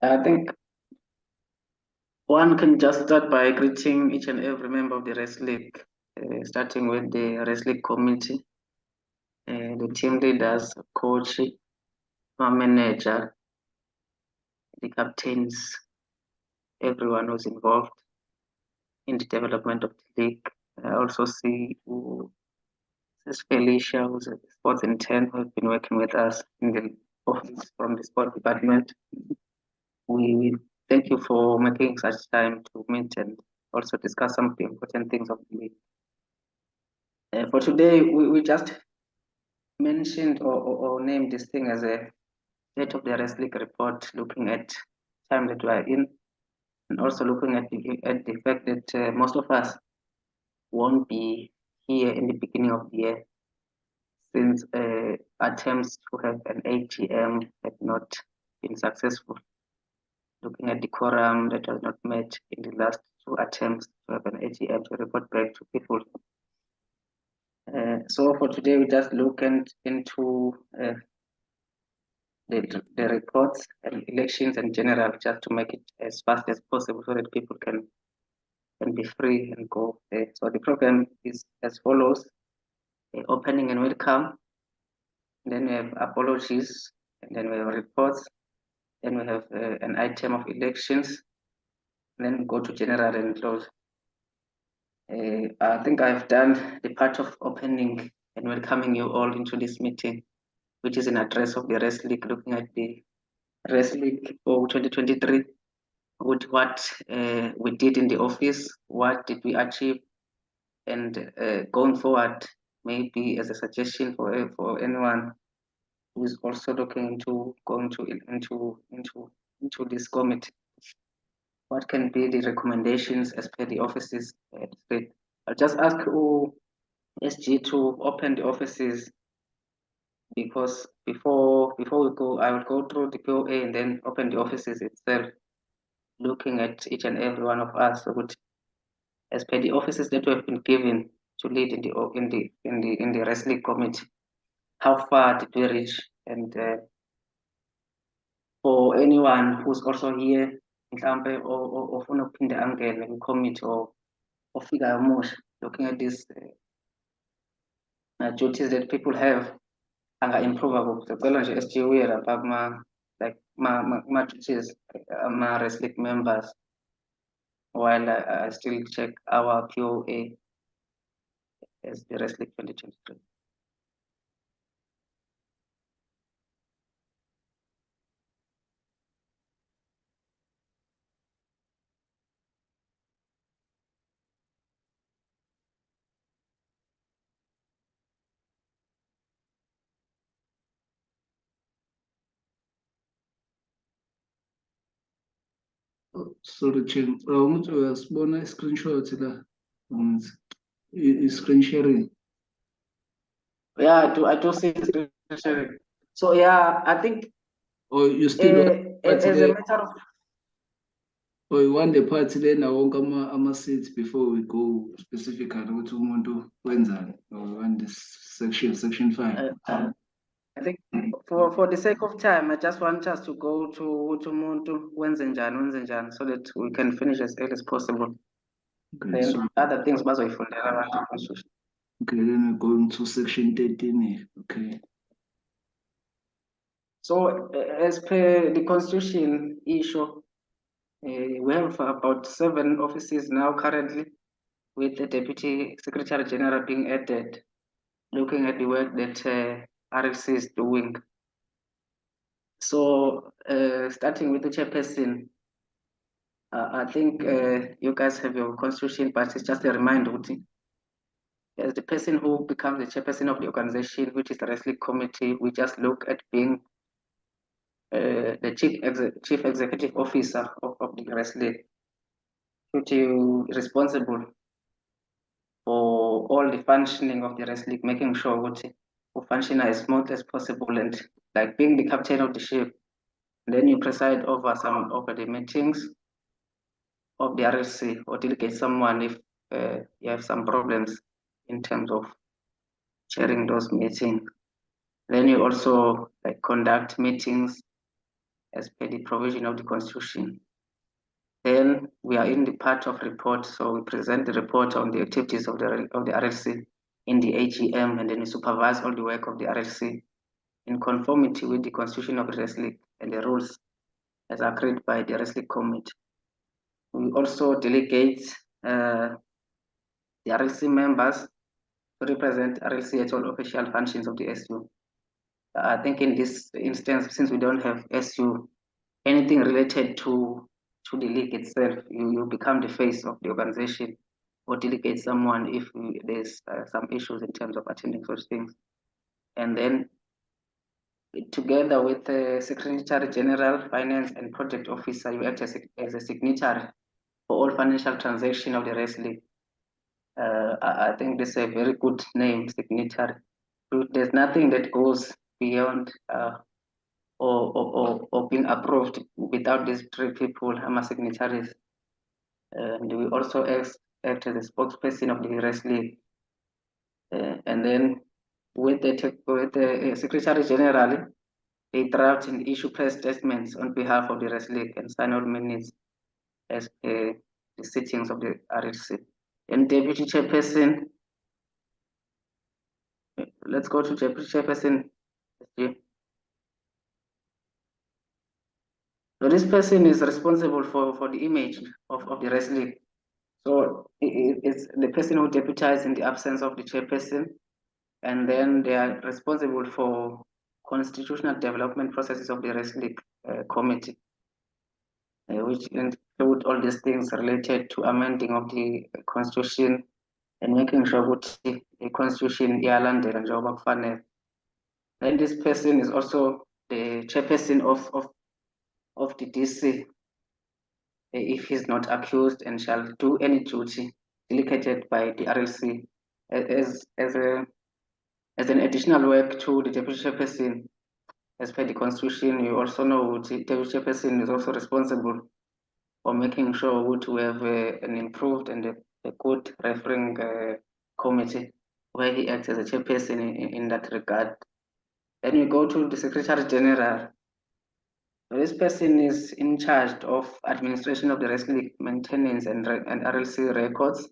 I think one can just start by greeting each and every member of the Race League, starting with the Race League committee, the team leaders, coach, our manager, the captains, everyone who's involved in the development of the league. I also see Sis Felicia, who's a sports intern, who has been working with us in the office from the sport department. We thank you for making such time to meet and also discuss some of the important things of the league. For today, we just mentioned or named this thing as a state of the wrestling report, looking at time that we are in, and also looking at the fact that most of us won't be here in the beginning of the year, since attempts to have an AGM have not been successful. Looking at the quorum that was not met in the last two attempts to have an AGM to report back to people. So for today, we just look into the reports and elections in general, just to make it as fast as possible so that people can be free and go there. So the program is as follows: opening and welcome, then we have apologies, and then we have reports, then we have an item of elections, then we go to general and close. I think I've done the part of opening and welcoming you all into this meeting, which is an address of the Rest League, looking at the Rest League for 2023, with what we did in the office, what did we achieve, and going forward, maybe as a suggestion for anyone who is also looking into going into this committee, what can be the recommendations as per the offices state. I'll just ask SG to open the offices, because before we go, I will go through the POA and then open the offices itself, looking at each and every one of us, as per the offices that we have been given to lead in the wrestling committee. How far did we reach? And for anyone who's also here, mhlambe ofuna ukuphinde angene kwi-committee or ofikayo musha, looking at these duties that people have, anga-improve ngicela nje SG uye lapha ma-duties ama-wrestling members, while I still check our POA as the wrestling 2023. Sorry, Chair. Umuntu uyasibona i-screenshot la. I-screen sharing. Yeah, I do see the screen sharing. So yeah, I think You still as a matter of, or you want the party then wonke ama-seats before we go specifically ukuthi umuntu wenzani, or you want this section 5? I think for the sake of time, I just want us to go to umuntu wenze njani, so that we can finish as early as possible. Okay, then so other things bazoyifundela abantu constitution. okay, then we're going to section 13 here. Okay. So as per the constitution issue, we have about 7 offices now currently, with the Deputy Secretary General being added, looking at the work that RFC is doing. So starting with the chairperson, I think you guys have your constitution, but it's just a reminder, as the person who becomes the chairperson of the organization, which is the wrestling committee, we just look at being the chief executive officer of the wrestling, which is responsible for all the functioning of the wrestling, making sure what we function as smooth as possible, and like being the captain of the ship. And then you preside over the meetings of the RSC, or delegate someone if you have some problems in terms of chairing those meetings. Then you also conduct meetings as per the provision of the Constitution. Then we are in the part of report, so we present the report on the activities of the RLC in the AGM, and then we supervise all the work of the RLC in conformity with the Constitution of the RLC and the rules as agreed by the RLC Committee. We also delegate the RLC members to represent RLC at all official functions of the SU. I think in this instance, since we don't have SU, anything related to the league itself, you become the face of the organization or delegate someone if there's some issues in terms of attending such things. And then together with the Secretary General, Finance and Project Officer, you act as a signatory for all financial transactions of the wrestling. I think this is a very good name, signatory. There's nothing that goes beyond or being approved without these three people, signatories. And we also act as a spokesperson of the wrestling. And then with the Secretary General, they draft and issue press statements on behalf of the wrestling and sign all minutes as the sittings of the RLC. And Deputy Chairperson, let's go to Deputy Chairperson. So this person is responsible for the image of the wrestling. So it's the person who deputizes in the absence of the chairperson, and then they are responsible for constitutional development processes of the wrestling committee, which include all these things related to amending of the constitution and making sure that the constitution is landed and job funnel. Then this person is also the chairperson of the DC if he's not accused and shall do any duty delegated by the RLC as an additional work to the deputy chairperson. As per the constitution, you also know the deputy chairperson is also responsible for making sure we have an improved and a good referring committee where he acts as a chairperson in that regard. Then we go to the Secretary General. This person is in charge of administration of the wrestling maintenance and RLC records,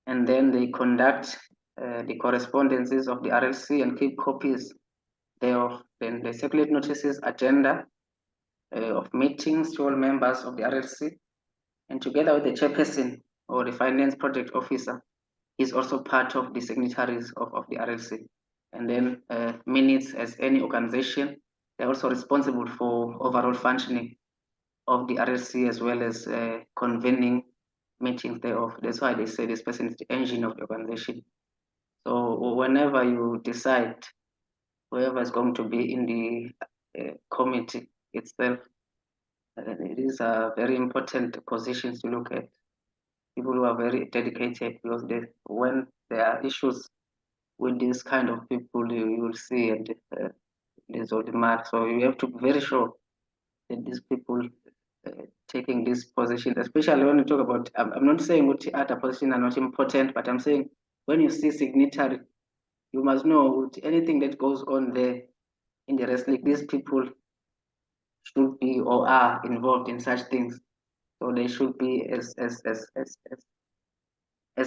and then they conduct the correspondences of the RLC and keep copies thereof. Then they circulate notices, agenda of meetings to all members of the RLC, and together with the chairperson or the finance project officer, is also part of the signatories of the RLC. And then minutes as any organization, they're also responsible for overall functioning of the RLC as well as convening meetings thereof. That's why they say this person is the engine of the organization. So whenever you decide whoever is going to be in the committee itself, it is a very important position to look at. People who are very dedicated, because when there are issues with this kind of people, you will see and there's all the mark. So you have to be very sure that these people taking this position, especially when you talk about, I'm not saying what other positions are not important, but I'm saying when you see signatory, you must know anything that goes on there in the wrestling, these people should be or are involved in such things. So they should be as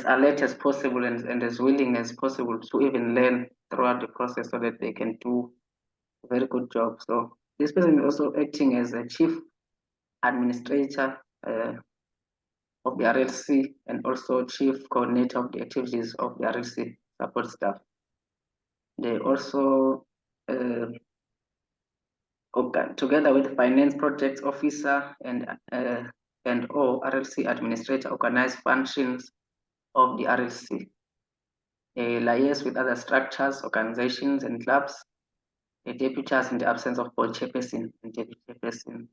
alert as possible and as willing as possible to even learn throughout the process so that they can do a very good job. So this person is also acting as a chief administrator of the RLC and also chief coordinator of the activities of the RLC support staff. They also together with the finance projects officer and or RLC administrator, organize functions of the RLC. They liaise with other structures, organizations, and clubs. They deputize in the absence of board chairperson and deputy chairperson,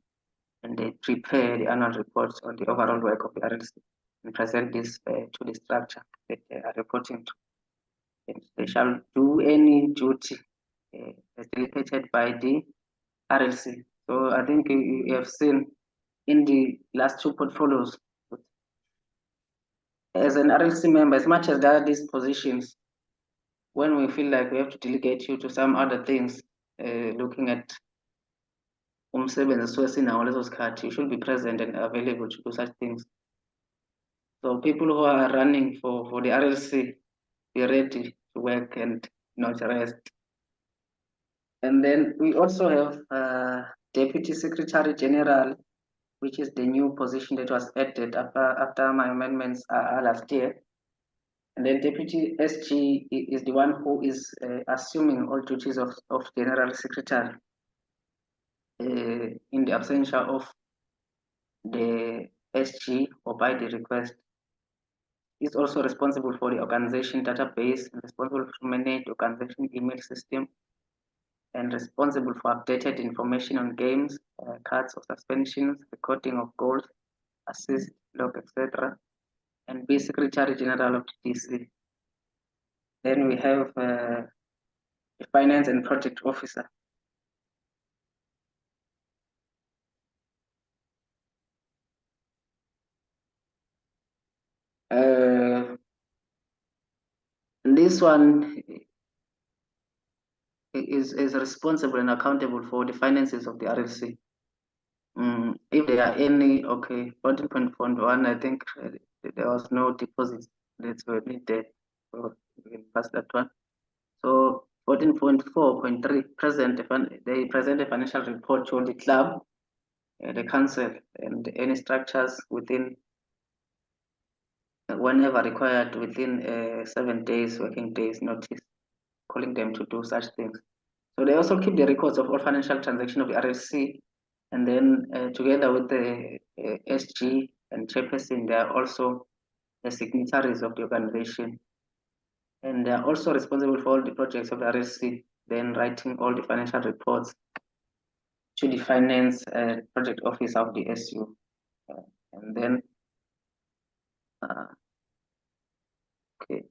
and they prepare the annual reports on the overall work of the RLC and present this to the structure that they are reporting to. And they shall do any duty as delegated by the RLC. So I think you have seen in the last two portfolios, as an RLC member, as much as there are these positions, when we feel like we have to delegate you to some other things, looking at umsebenzi esuke sinawo leso sikhathi, you should be present and available to do such things. So people who are running for the RLC, be ready to work and not rest. And then we also have Deputy Secretary General, which is the new position that was added after my amendments last year. And then Deputy SG is the one who is assuming all duties of General Secretary in the absence of the SG or by the request. Is also responsible for the organization database, responsible to manage the organization email system, and responsible for updated information on games, cards of suspensions, recording of goals, assist, log, etc. And be Secretary General of the DC. Then we have the Finance and Project Officer. This one is responsible and accountable for the finances of the RLC. If there are any, okay, 14.1, I think there was no deposits that were needed, so we can pass that one. So 14.4.3, they present a financial report to the club, the council, and any structures within, whenever required, within 7 days, working days notice, calling them to do such things. So they also keep the records of all financial transactions of the RLC, and then together with the SG and chairperson, they are also the signatories of the organization, and they are also responsible for all the projects of the RLC, then writing all the financial reports to the finance project office of the SU, and then okay.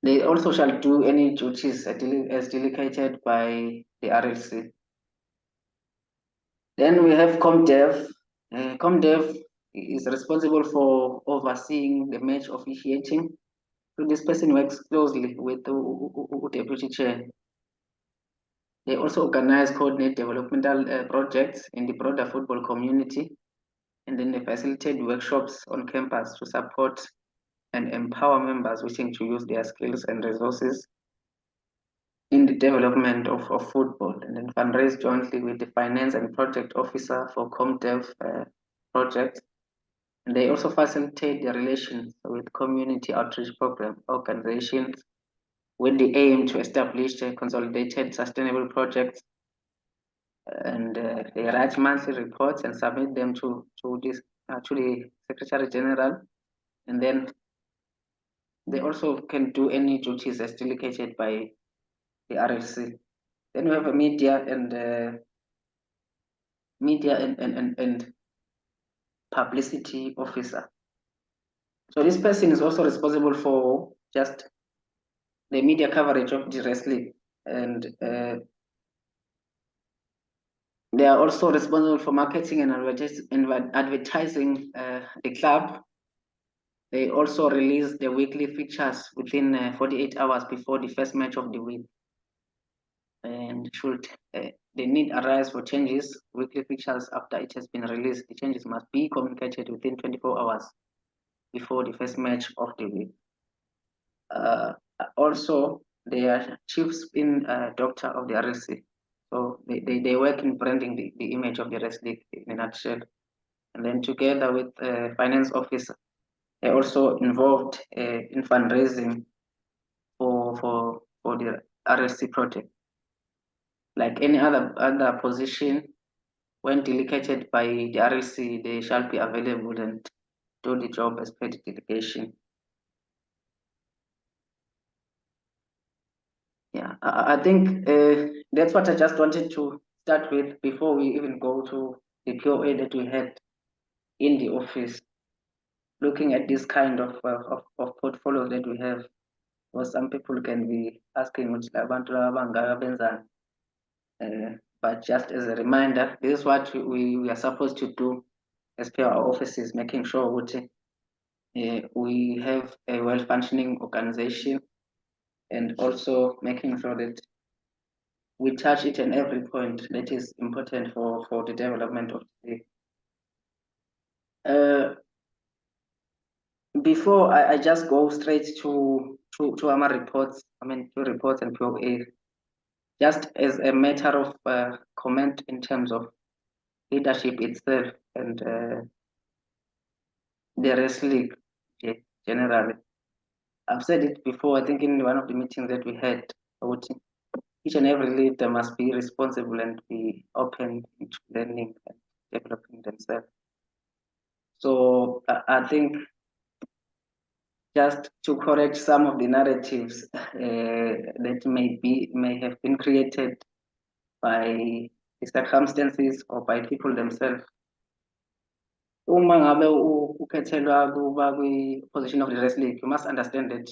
They also shall do any duties as delegated by the RLC. Then we have ComDev. ComDev is responsible for overseeing the match officiating. So this person works closely with the deputy chair. They also organize, coordinate developmental projects in the broader football community, and then they facilitate workshops on campus to support and empower members wishing to use their skills and resources in the development of football, and then fundraise jointly with the finance and project officer for ComDev projects. And they also facilitate the relations with community outreach program organizations with the aim to establish a consolidated sustainable projects. And they write monthly reports and submit them to the Secretary General, and then they also can do any duties as delegated by the RLC. Then we have a media and publicity officer. So this person is also responsible for just the media coverage of the wrestling, and they are also responsible for marketing and advertising the club. They also release the weekly features within 48 hours before the first match of the week. And should the need arise for changes, weekly features after it has been released, the changes must be communicated within 24 hours before the first match of the week. Also, they are chief spin doctor of the RLC. So they work in branding the image of the wrestling in a nutshell. And then together with finance officer, they're also involved in fundraising for the RLC project. Like any other position, when delegated by the RLC, they shall be available and do the job as per the delegation. Yeah, I think that's what I just wanted to start with before we even go to the POA that we had in the office, looking at this kind of portfolio that we have. Or some people can be asking which but just as a reminder, this is what we are supposed to do as per our offices, making sure we have a well-functioning organization, and also making sure that we touch each and every point that is important for the development of the before I just go straight to our reports, to reports and POA, just as a matter of comment in terms of leadership itself and the wrestling generally. I've said it before, I think in one of the meetings that we had, each and every leader must be responsible and be open to learning and developing themselves. So I think just to correct some of the narratives that may have been created by the circumstances or by people themselves. Uma ngabe ukhethelwa kuba kwi-position of the wrestling, you must understand that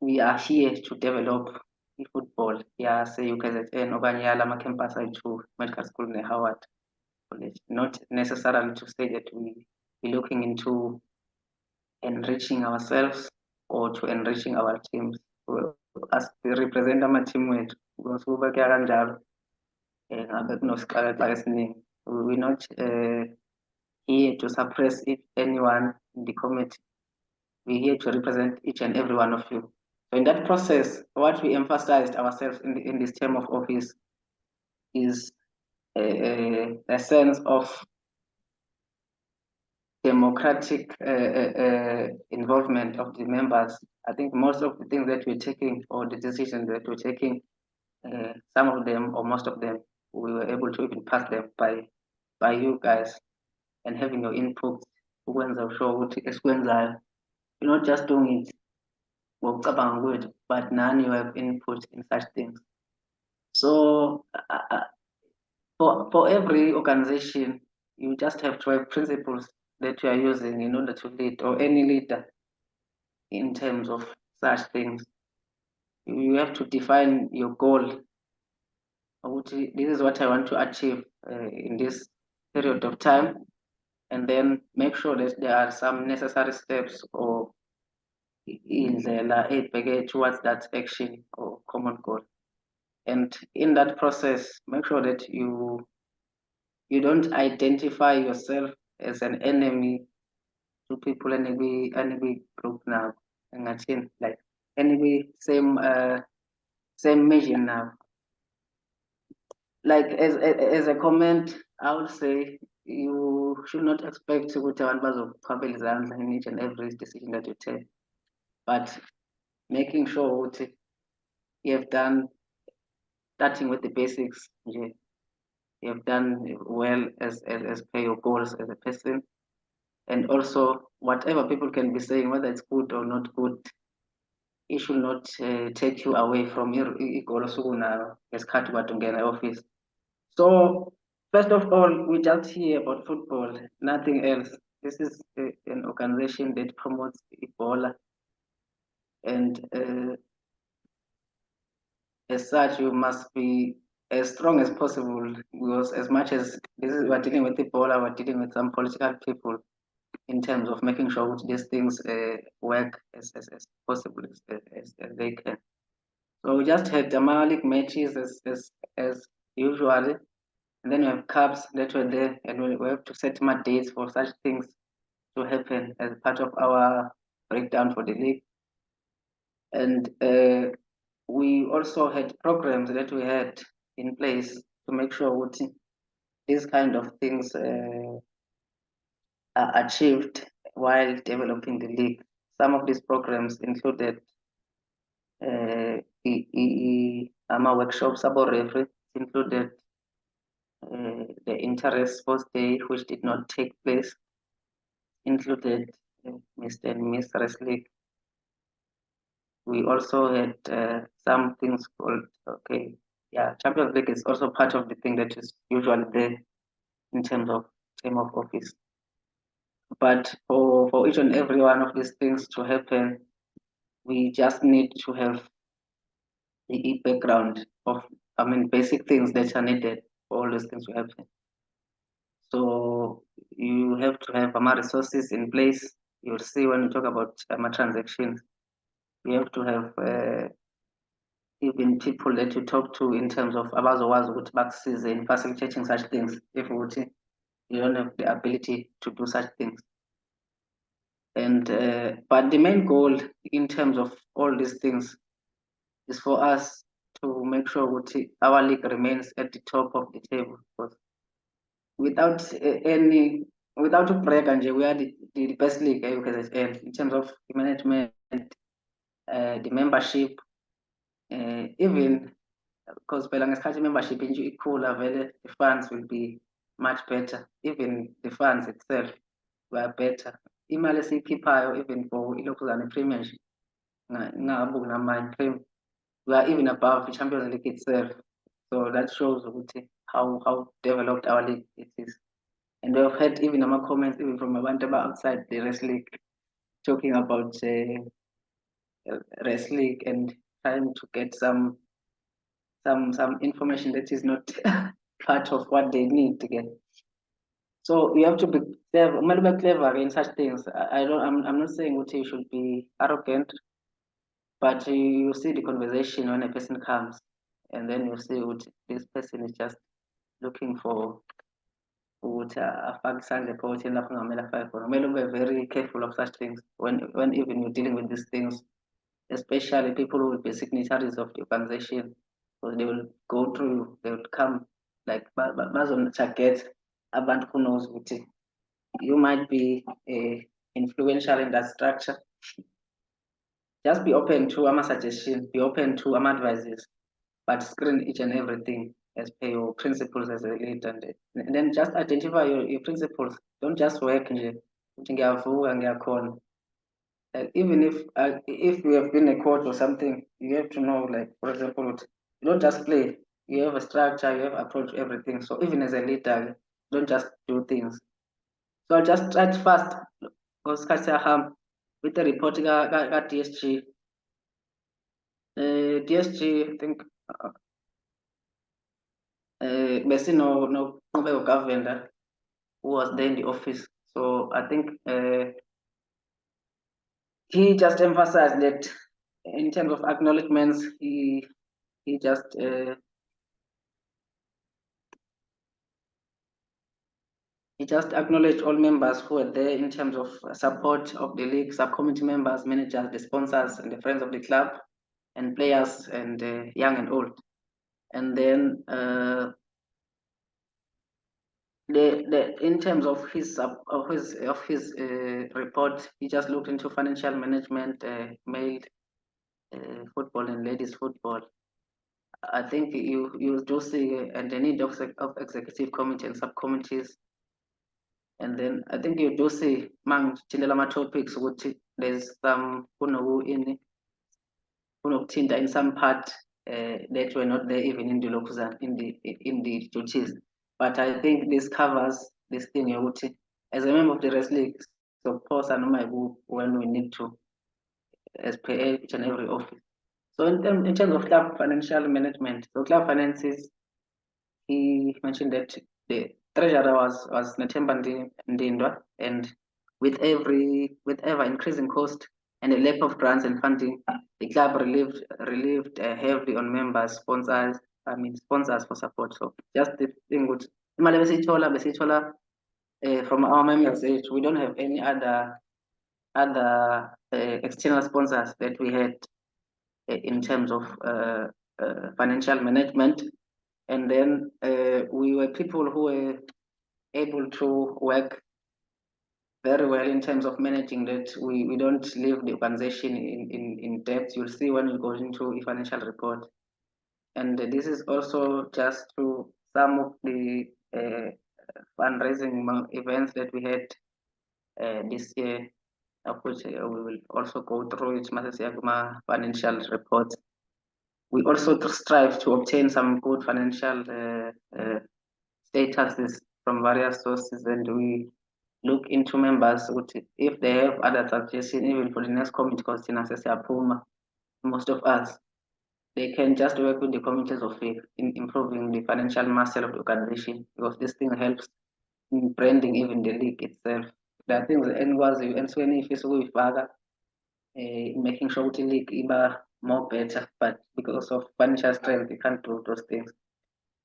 we are here to develop football yase-UKZN okanye yala campus ayi-2 medical school ne-Howard College, not necessarily to say that we be looking into enriching ourselves or to enriching our teams. As we represent ama-team wethu, because kuba kuya kanjalo ngabe kunosixakaxaka esiningi. We're not here to suppress anyone in the committee. We're here to represent each and every one of you. So in that process, what we emphasized ourselves in this term of office is a sense of democratic involvement of the members. I think most of the things that we're taking or the decisions that we're taking, some of them or most of them, we were able to even pass them by you guys and having your input. You're not just doing it, but now you have input in such things. So for every organization, you just have to have principles that you are using in order to lead, or any leader in terms of such things. You have to define your goal. This is what I want to achieve in this period of time, and then make sure that there are some necessary steps or towards that action or common goal. And in that process, make sure that you don't identify yourself as an enemy to people any group now. And like any same mission now. Like as a comment, I would say you should not expect to put one of in each and every decision that you take, but making sure that you have done, starting with the basics. You have done well as per your goals as a person, and also whatever people can be saying, whether it's good or not good, it should not take you away from your goal now as office. So first of all, we just hear about football, nothing else. This is an organization that promotes Ebola, and as such, you must be as strong as possible, because as much as we're dealing with Ebola, we're dealing with some political people in terms of making sure that these things work as possible as they can. So we just had the Malik matches as usually, and then we have cups that were there, and we have to set more dates for such things to happen as part of our breakdown for the league. And we also had programs that we had in place to make sure that these kind of things are achieved while developing the league. Some of these programs included AMA workshops about referee, included the Interest Sports Day, which did not take place, included Mr. and Miss Wrestling. We also had some things called, Champions League is also part of the thing that is usually there in terms of term of office. But for each and every one of these things to happen, we just need to have the background of, basic things that are needed for all these things to happen. So you have to have resources in place. you'll see when you talk about transactions, you have to have even people that you talk to in terms of abazowazi ukuthi bakusize in facilitating such things if ukuthi you don't have the ability to do such things. And but the main goal in terms of all these things is for us to make sure that our league remains at the top of the table. Because without without to brag, we are the best league at UKZN in terms of the management, the membership, even because ngesikhathi membership nje ikhula vele the funds will be much better. Even the funds itself were better. Imali esiyikhiphayo even for ilokhuzana premiership ngabuku nama we are even above the Champions League itself. So that shows how developed our league it is. And we have had even our comments even from abantu outside the wrestling talking about wrestling and trying to get some information that is not part of what they need to get. So you have to be clever in such things. I'm not saying you should be arrogant, but you see the conversation when a person comes, and then you see what this person is just looking for. Ukuthi afake isandla ephaketheni lapho kungamele afake khona. Kumele ube very careful of such things when even you're dealing with these things, especially people who will be signatories of the organization, because they will go through, they will come like bazon-target abantu who knows ukuthi you might be influential in that structure. Just be open to suggestions, be open to advices, but screen each and everything as per your principles as a leader. And then just identify your principles. Don't just work even if you have been a coach or something, you have to know, like, for example, you don't just play. You have a structure, you have approach to everything. So even as a leader, don't just do things. So I just tried fast because with the reporting got DSG. DSG, I think no governor who was there in the office. So I think he just emphasized that in terms of acknowledgements, he just acknowledged all members who were there in terms of support of the league, subcommittee members, managers, the sponsors, and the friends of the club, and players, and young and old. And then in terms of his report, he just looked into financial management, male football and ladies football. I think you do see and the need of executive committee and subcommittees. And then I think you do see among topics which there's some in some part that were not there even in the in the duties. But I think this covers this thing as a member of the wrestling, so of course I know my group when we need to as per each and every office. So in terms of club financial management, so club finances, he mentioned that the treasurer was Natemba Ndindwa, and with ever increasing cost and a lack of grants and funding, the club relieved heavily on members, sponsors for support. So just the thing would from our members, we don't have any other external sponsors that we had in terms of financial management. And then we were people who were able to work very well in terms of managing that. We don't leave the organization in debt. You'll see when we go into a financial report. And this is also just to some of the fundraising events that we had this year, of which we will also go through each financial reports. We also strive to obtain some good financial statuses from various sources, and we look into members if they have other suggestions, even for the next committee, because most of us, they can just work with the committees of faith in improving the financial muscle of the organization, because this thing helps in branding even the league itself. there are things enikwaziyo enisuke niyifisa ukuyifaka making sure ukuthi league iba more better, but because of financial strength you can't do those things.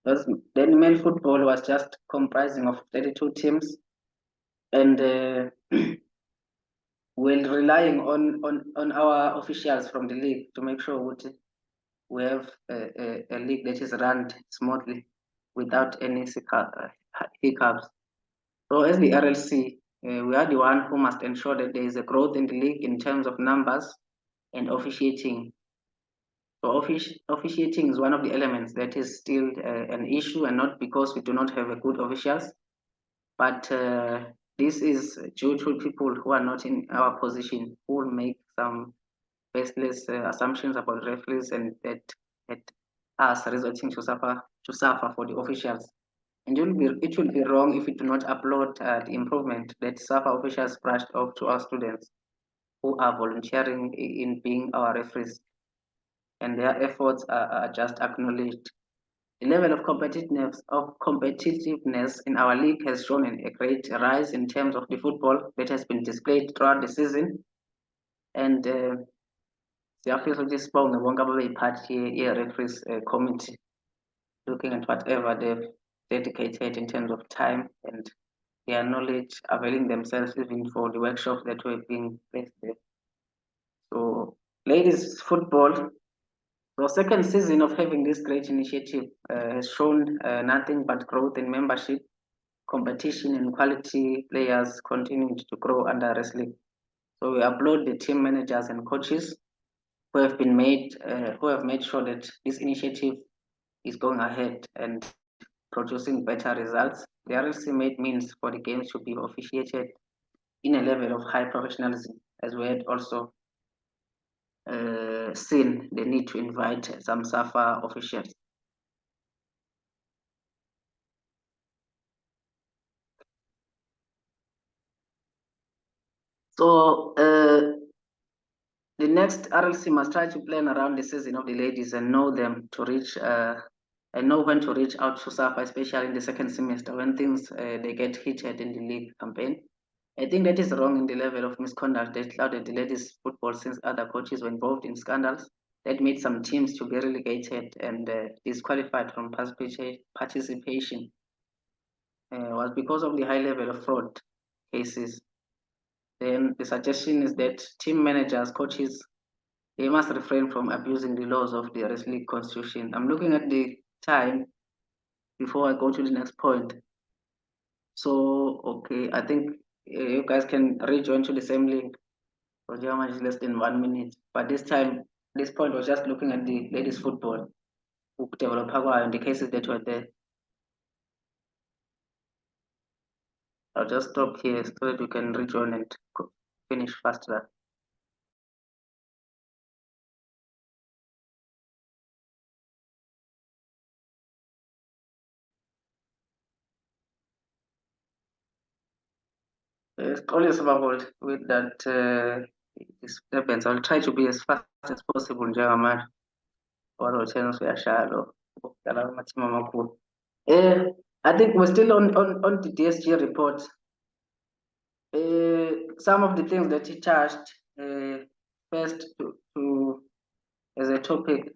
Because then male football was just comprising of 32 teams, and we're relying on our officials from the league to make sure that we have a league that is run smoothly without any hiccups. So as the RLC, we are the one who must ensure that there is a growth in the league in terms of numbers and officiating. So officiating is one of the elements that is still an issue, and not because we do not have a good officials, but this is due to people who are not in our position, who will make some baseless assumptions about referees, and that us resulting to suffer for the officials. And it will be wrong if we do not applaud the improvement that SAFA officials brushed off to our students who are volunteering in being our referees, and their efforts are just acknowledged. The level of competitiveness in our league has shown a great rise in terms of the football that has been displayed throughout the season, and siyafisa ukuthi sibonge bonke ababeyiphathi ye-referees committee, looking at whatever they've dedicated in terms of time and their knowledge, availing themselves even for the workshops that were being placed there. So, ladies football, the second season of having this great initiative has shown nothing but growth in membership, competition, and quality players continuing to grow under wrestling. So we applaud the team managers and coaches who have made sure that this initiative is going ahead and producing better results. The RLC made means for the games to be officiated in a level of high professionalism, as we had also seen the need to invite some SAFA officials. So the next RLC must try to plan around the season of the ladies and know them to reach and know when to reach out to SAFA, especially in the second semester when things they get heated in the league campaign. I think that is wrong in the level of misconduct that clouded the ladies football, since other coaches were involved in scandals that made some teams to be relegated and disqualified from participation was because of the high level of fraud cases. Then the suggestion is that team managers, coaches, they must refrain from abusing the laws of the wrestling constitution. I'm looking at the time before I go to the next point. So, okay, I think you guys can rejoin to the same link. For German is less than 1 minute. But this time, this point was just looking at the ladies football, who develop and the cases that were there. I'll just stop here so that you can rejoin and finish faster. Always about with that disturbance. I'll try to be as fast as possible, German. Or channels we are shallow. I think we're still on the DSG report. Some of the things that he charged first to as a topic,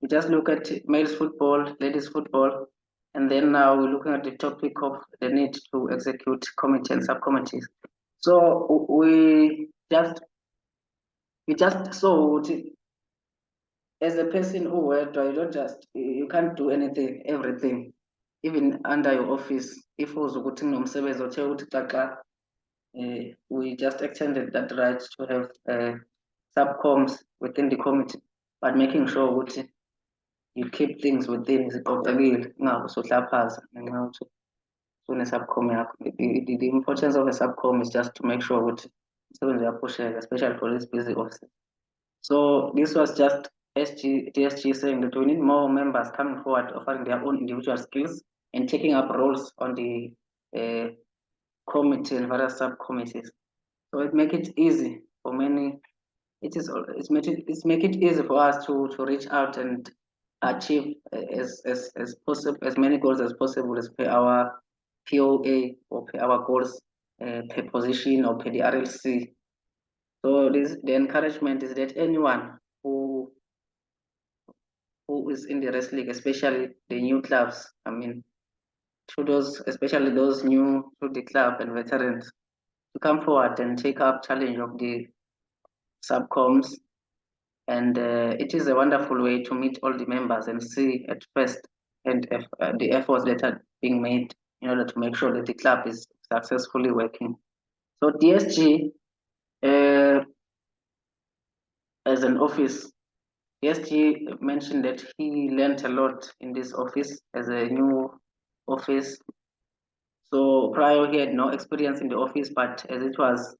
we just look at males football, ladies football, and then now we're looking at the topic of the need to execute committee and subcommittees. So we just saw as a person who worked, you can't do everything, even under your office. If was we just extended that right to have subcoms within the committee, but making sure you keep things within the importance of a subcom is just to make sure especially for this busy office. So this was just DSG saying that we need more members coming forward, offering their own individual skills and taking up roles on the committee and various subcommittees. So it make it easy for many. It's make it easy for us to reach out and achieve as possible as many goals as possible as per our POA or per our goals per position or per the RLC. So the encouragement is that anyone who is in the wrestling league, especially the new clubs, I mean, to those, especially those new to the club and veterans, to come forward and take up challenge of the subcoms. And it is a wonderful way to meet all the members and see at first and the efforts that are being made in order to make sure that the club is successfully working. So DSG, as an office, DSG mentioned that he learned a lot in this office as a new office. So prior he had no experience in the office, but as it was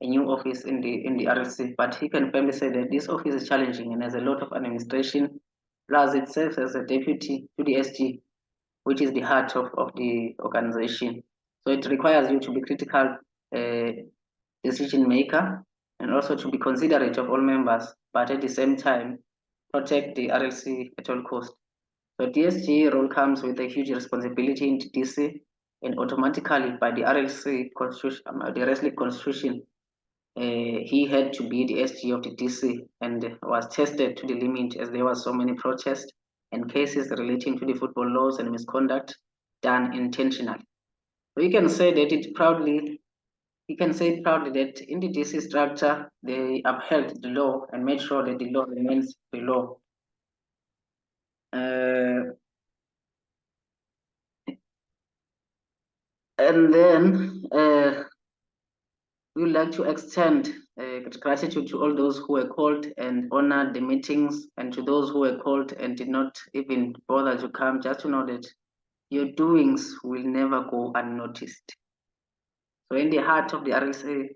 a new office in the RLC, but he can firmly say that this office is challenging and has a lot of administration, plus it serves as a deputy to the SG, which is the heart of the organization. So it requires you to be critical decision maker and also to be considerate of all members, but at the same time protect the RLC at all costs. So DSG role comes with a huge responsibility in DC, and automatically by the RLC constitution, the wrestling constitution, he had to be the SG of the DC and was tested to the limit as there were so many protests and cases relating to the football laws and misconduct done intentionally. So you can say that it proudly, he can say proudly that in the DC structure, they upheld the law and made sure that the law remains the law. And then we would like to extend gratitude to all those who were called and honored the meetings, and to those who were called and did not even bother to come, just to know that your doings will never go unnoticed. So in the heart of the RLC,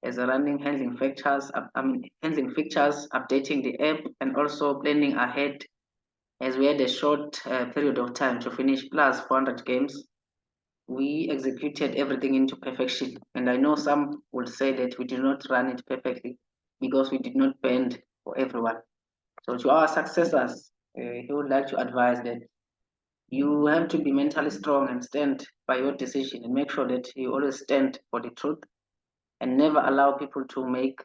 as a running handling fixtures, updating the app, and also planning ahead, as we had a short period of time to finish plus 400 games. We executed everything into perfection. And I know some would say that we did not run it perfectly because we did not bend for everyone. So to our successors, he would like to advise that you have to be mentally strong and stand by your decision and make sure that you always stand for the truth and never allow people to make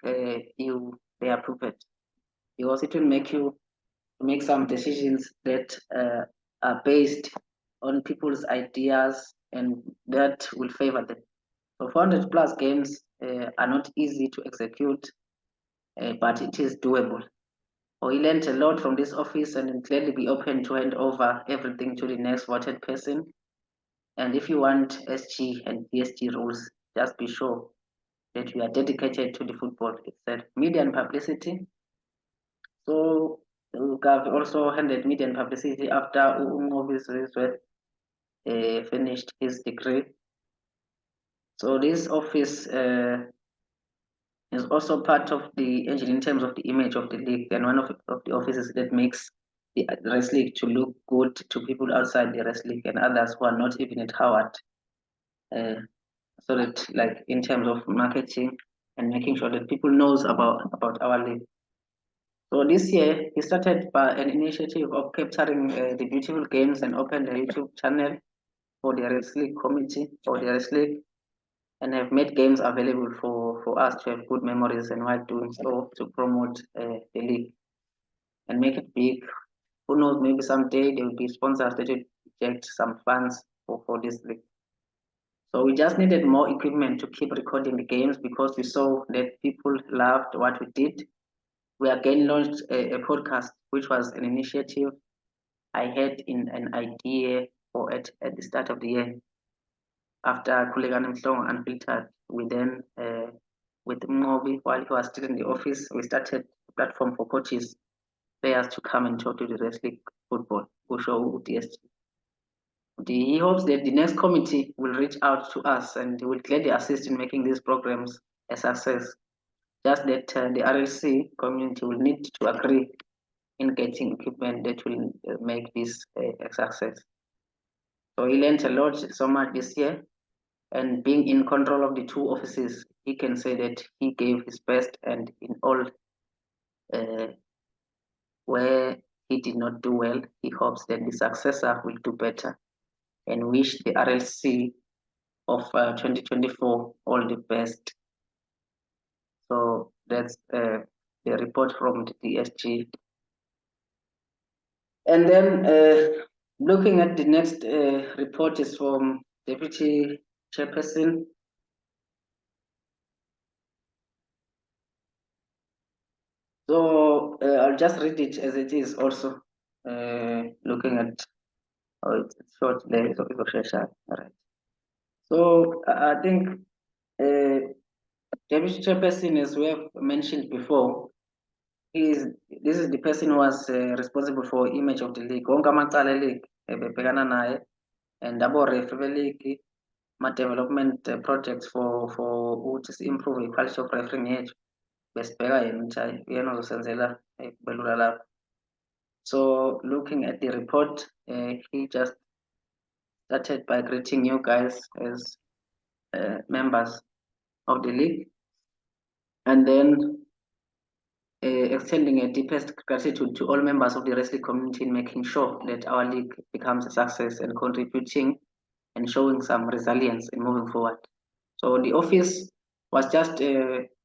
you their puppet, because it will make you make some decisions that are based on people's ideas and that will favor them. So 400 plus games are not easy to execute, but it is doable. So he learned a lot from this office and will clearly be open to hand over everything to the next voted person. And if you want SG and DSG rules, just be sure that we are dedicated to the football itself. Media and publicity. So we have also handed media and publicity after Umobi finished his degree. So this office is also part of the engine in terms of the image of the league, and one of the offices that makes the wrestling to look good to people outside the wrestling and others who are not even at Howard. So that, like, in terms of marketing and making sure that people knows about our league. So this year, he started by an initiative of capturing the beautiful games and opened a YouTube channel for the wrestling committee or the wrestling, and have made games available for us to have good memories, and while doing so to promote the league and make it big. Who knows, maybe someday there will be sponsors that will inject some funds for this league. So we just needed more equipment to keep recording the games because we saw that people loved what we did. We again launched a podcast, which was an initiative I had in an idea for at the start of the year. After Kulegana Mhlongo Unfiltered, we then, with Mobi, while he was still in the office, we started a platform for coaches, players to come and talk to the wrestling football, Usho DSG. He hopes that the next committee will reach out to us and will gladly assist in making these programs a success. Just that the RLC community will need to agree in getting equipment that will make this a success. So he learned a lot, so much this year, and being in control of the two offices, he can say that he gave his best, and in all where he did not do well, he hopes that the successor will do better and wish the RLC of 2024. All the best. So that's the report from the DSG. And then looking at the next report is from Deputy Chairperson. So I'll just read it as it is also, looking at, oh, it's short there, so it's all right. So I think Deputy Chairperson, as we have mentioned before, this is the person who was responsible for image of the league. Wonke amacala league ebebhekana naye, and abo-referee league, ma-development projects for ukuthi improve i-culture of refereeing yethu besibheka yena ukuthi uyena ozosenzela belula lapho. So looking at the report, he just started by greeting you guys as members of the league, and then extending a deepest gratitude to all members of the wrestling community in making sure that our league becomes a success and contributing and showing some resilience in moving forward. So the office was just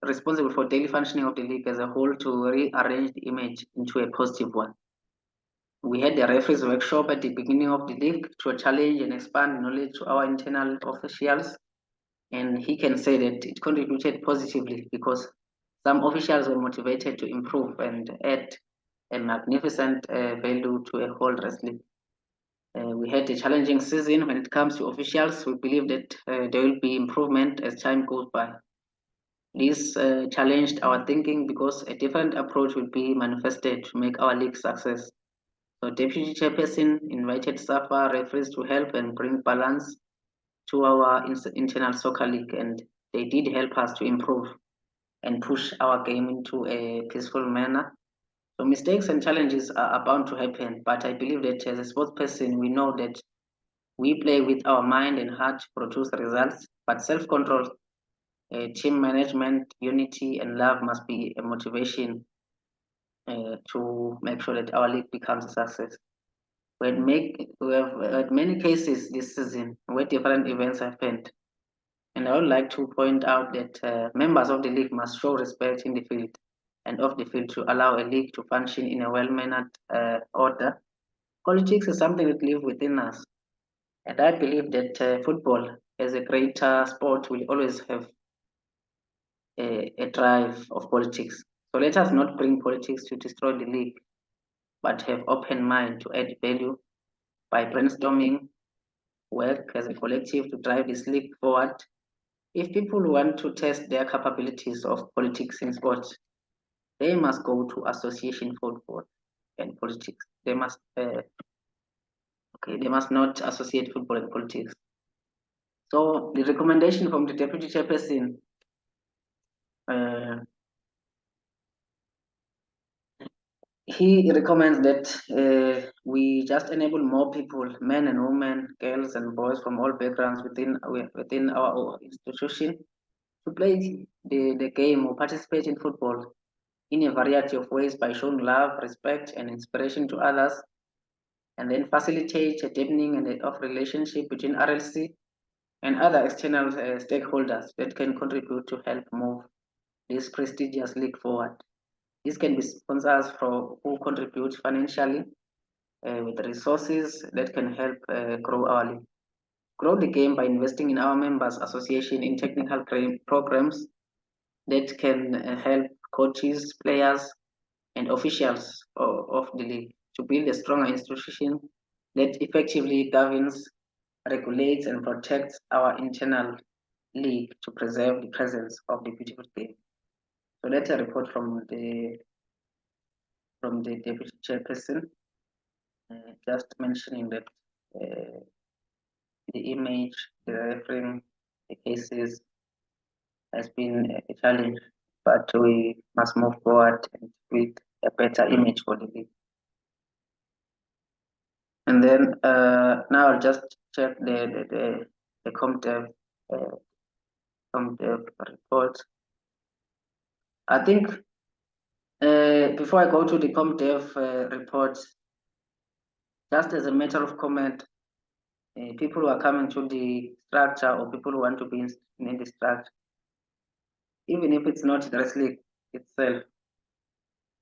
responsible for daily functioning of the league as a whole to rearrange the image into a positive one. We had a referees workshop at the beginning of the league to challenge and expand knowledge to our internal officials, and he can say that it contributed positively because some officials were motivated to improve and add a magnificent value to a whole wrestling. We had a challenging season when it comes to officials. We believe that there will be improvement as time goes by. This challenged our thinking because a different approach will be manifested to make our league success. So Deputy Chairperson invited SAFA referees to help and bring balance to our internal soccer league, and they did help us to improve and push our game into a peaceful manner. So mistakes and challenges are bound to happen, but I believe that as a sports person, we know that we play with our mind and heart to produce results, but self-control, team management, unity, and love must be a motivation to make sure that our league becomes a success. We have had many cases this season where different events happened, and I would like to point out that members of the league must show respect in the field and off the field to allow a league to function in a well-mannered order. Politics is something that lives within us, and I believe that football, as a greater sport, will always have a drive of politics. So let us not bring politics to destroy the league, but have open mind to add value by brainstorming, work as a collective to drive this league forward. If people want to test their capabilities of politics in sports, they must go to association football and politics. They must they must not associate football and politics. So the recommendation from the deputy chairperson, he recommends that we just enable more people, men and women, girls and boys from all backgrounds within our institution to play the game or participate in football in a variety of ways by showing love, respect, and inspiration to others, and then facilitate a deepening of relationship between RLC and other external stakeholders that can contribute to help move this prestigious league forward. This can be sponsors who contribute financially with resources that can help grow our league. Grow the game by investing in our members association in technical programs that can help coaches, players, and officials of the league to build a stronger institution that effectively governs, regulates, and protects our internal league to preserve the presence of the beautiful game. So that's a report from the deputy chairperson, just mentioning that the image, the referring, the cases has been a challenge, but we must move forward and build a better image for the league. And then now I'll just check the ComDev report. I think before I go to the ComDev report, just as a matter of comment, people who are coming to the structure or people who want to be in the structure, even if it's not the wrestling itself,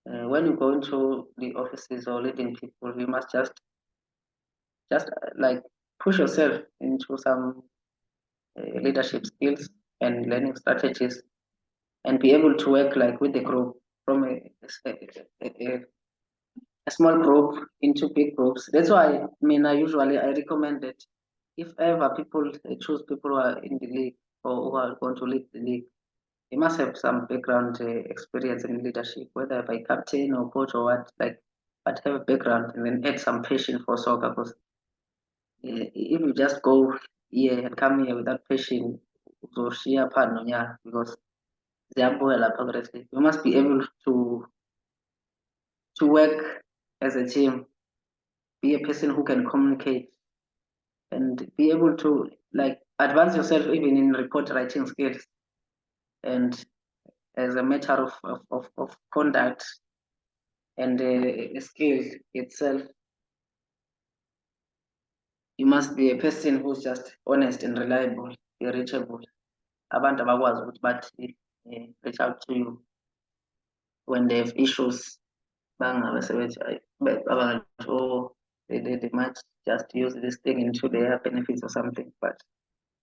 when you go into the offices or leading people, you must just like push yourself into some leadership skills and learning strategies and be able to work like with the group from a small group into big groups. That's why I usually I recommend that if ever people choose people who are in the league or who are going to lead the league, they must have some background experience in leadership, whether by captain or coach or what, like, but have a background and then add some passion for soccer. Because if you just go here and come here without passion, uzoshiya phansi nonyaka because ziyabuya lapha ku-wrestling. You must be able to work as a team, be a person who can communicate and be able to like advance yourself even in report writing skills and as a matter of conduct and skill itself. You must be a person who's just honest and reliable, be reachable. Abantu abakwazi ukuthi bathi reach out to you when they have issues. Oh, they might just use this thing into their benefits or something. But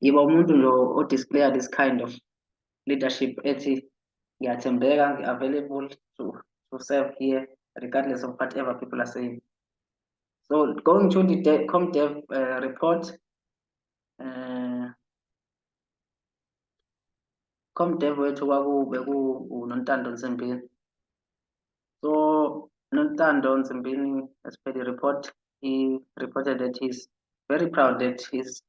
yiba umuntu lo o-displaya this kind of leadership ethi ngiyathembeka, available to serve here regardless of whatever people are saying. So going to the ComDev report, ComDev wethu bekuNontando Nsimbini. So Nontando Nsimbini, as per the report, he reported that he's very proud that he's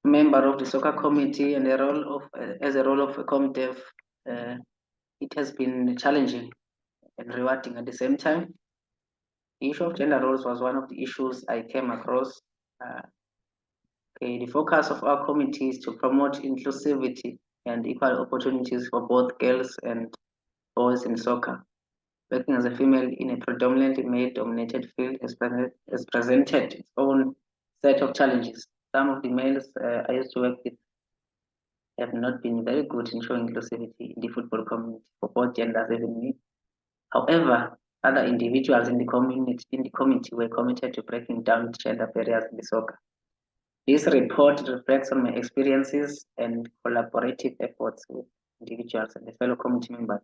member of the soccer committee and as a role of a ComDev. It has been challenging and rewarding at the same time. The issue of gender roles was one of the issues I came across. The focus of our committee is to promote inclusivity and equal opportunities for both girls and boys in soccer. Working as a female in a predominantly male-dominated field has presented its own set of challenges. Some of the males I used to work with have not been very good in showing inclusivity in the football community for both genders, even me. However, other individuals in the community were committed to breaking down gender barriers in the soccer. This report reflects on my experiences and collaborative efforts with individuals and the fellow community members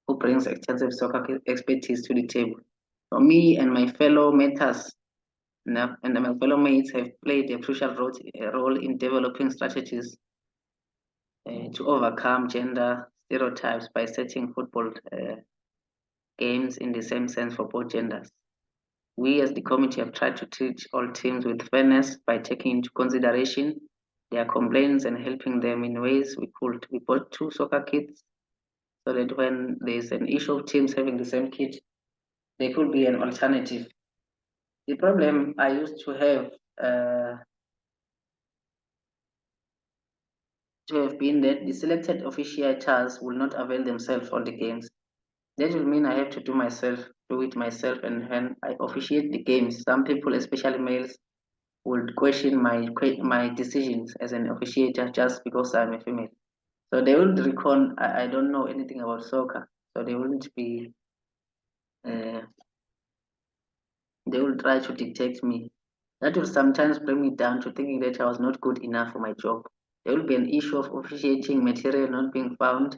who brings extensive soccer expertise to the table. So me and my fellow mates have played a crucial role in developing strategies to overcome gender stereotypes by setting football games in the same sense for both genders. We as the committee have tried to treat all teams with fairness by taking into consideration their complaints and helping them in ways we could. We bought 2 soccer kits so that when there's an issue of teams having the same kit, there could be an alternative. The problem I used to have been that the selected officiators will not avail themselves on the games. That will mean I have to do it myself, and when I officiate the games, some people, especially males, would question my decisions as an officiator just because I'm a female. So they will reckon I don't know anything about soccer. So they wouldn't be. They will try to dictate me. That will sometimes bring me down to thinking that I was not good enough for my job. There will be an issue of officiating material not being found.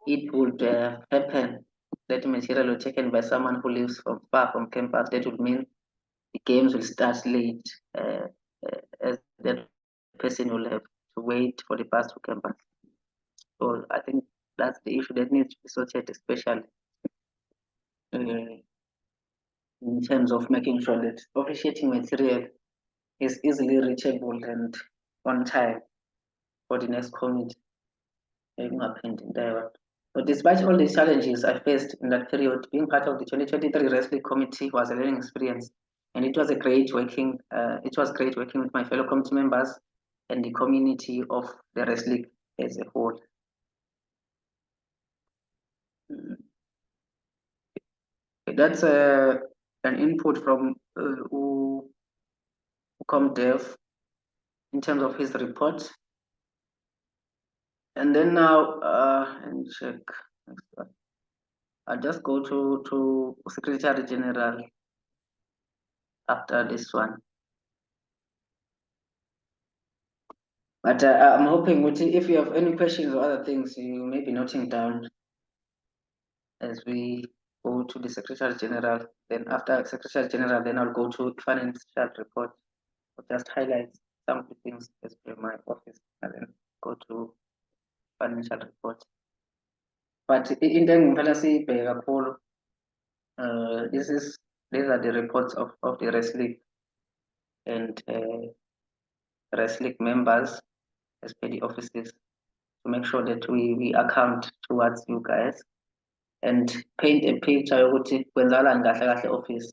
It would happen that material was taken by someone who lives far from campus. That would mean the games will start late, as that person will have to wait for the bus to campus. So I think that's the issue that needs to be sorted, especially in terms of making sure that officiating material is easily reachable and on time for the next committee. But despite all these challenges I faced in that period, being part of the 2023 Wrestling Committee was a learning experience, and it was great working with my fellow committee members and the community of the wrestling as a whole. That's an input from UKZN in terms of his report. And then now, and check. I'll just go to Secretary General after this one. But I'm hoping if you have any questions or other things, you may be noting down as we go to the Secretary General. Then after Secretary General, then I'll go to financial report. I'll just highlight some of the things as per my office and then go to financial report. But in the these are the reports of the wrestling and wrestling members as per the offices to make sure that we account towards you guys and paint a picture yokuthi kwenzakalani kahle kahle office.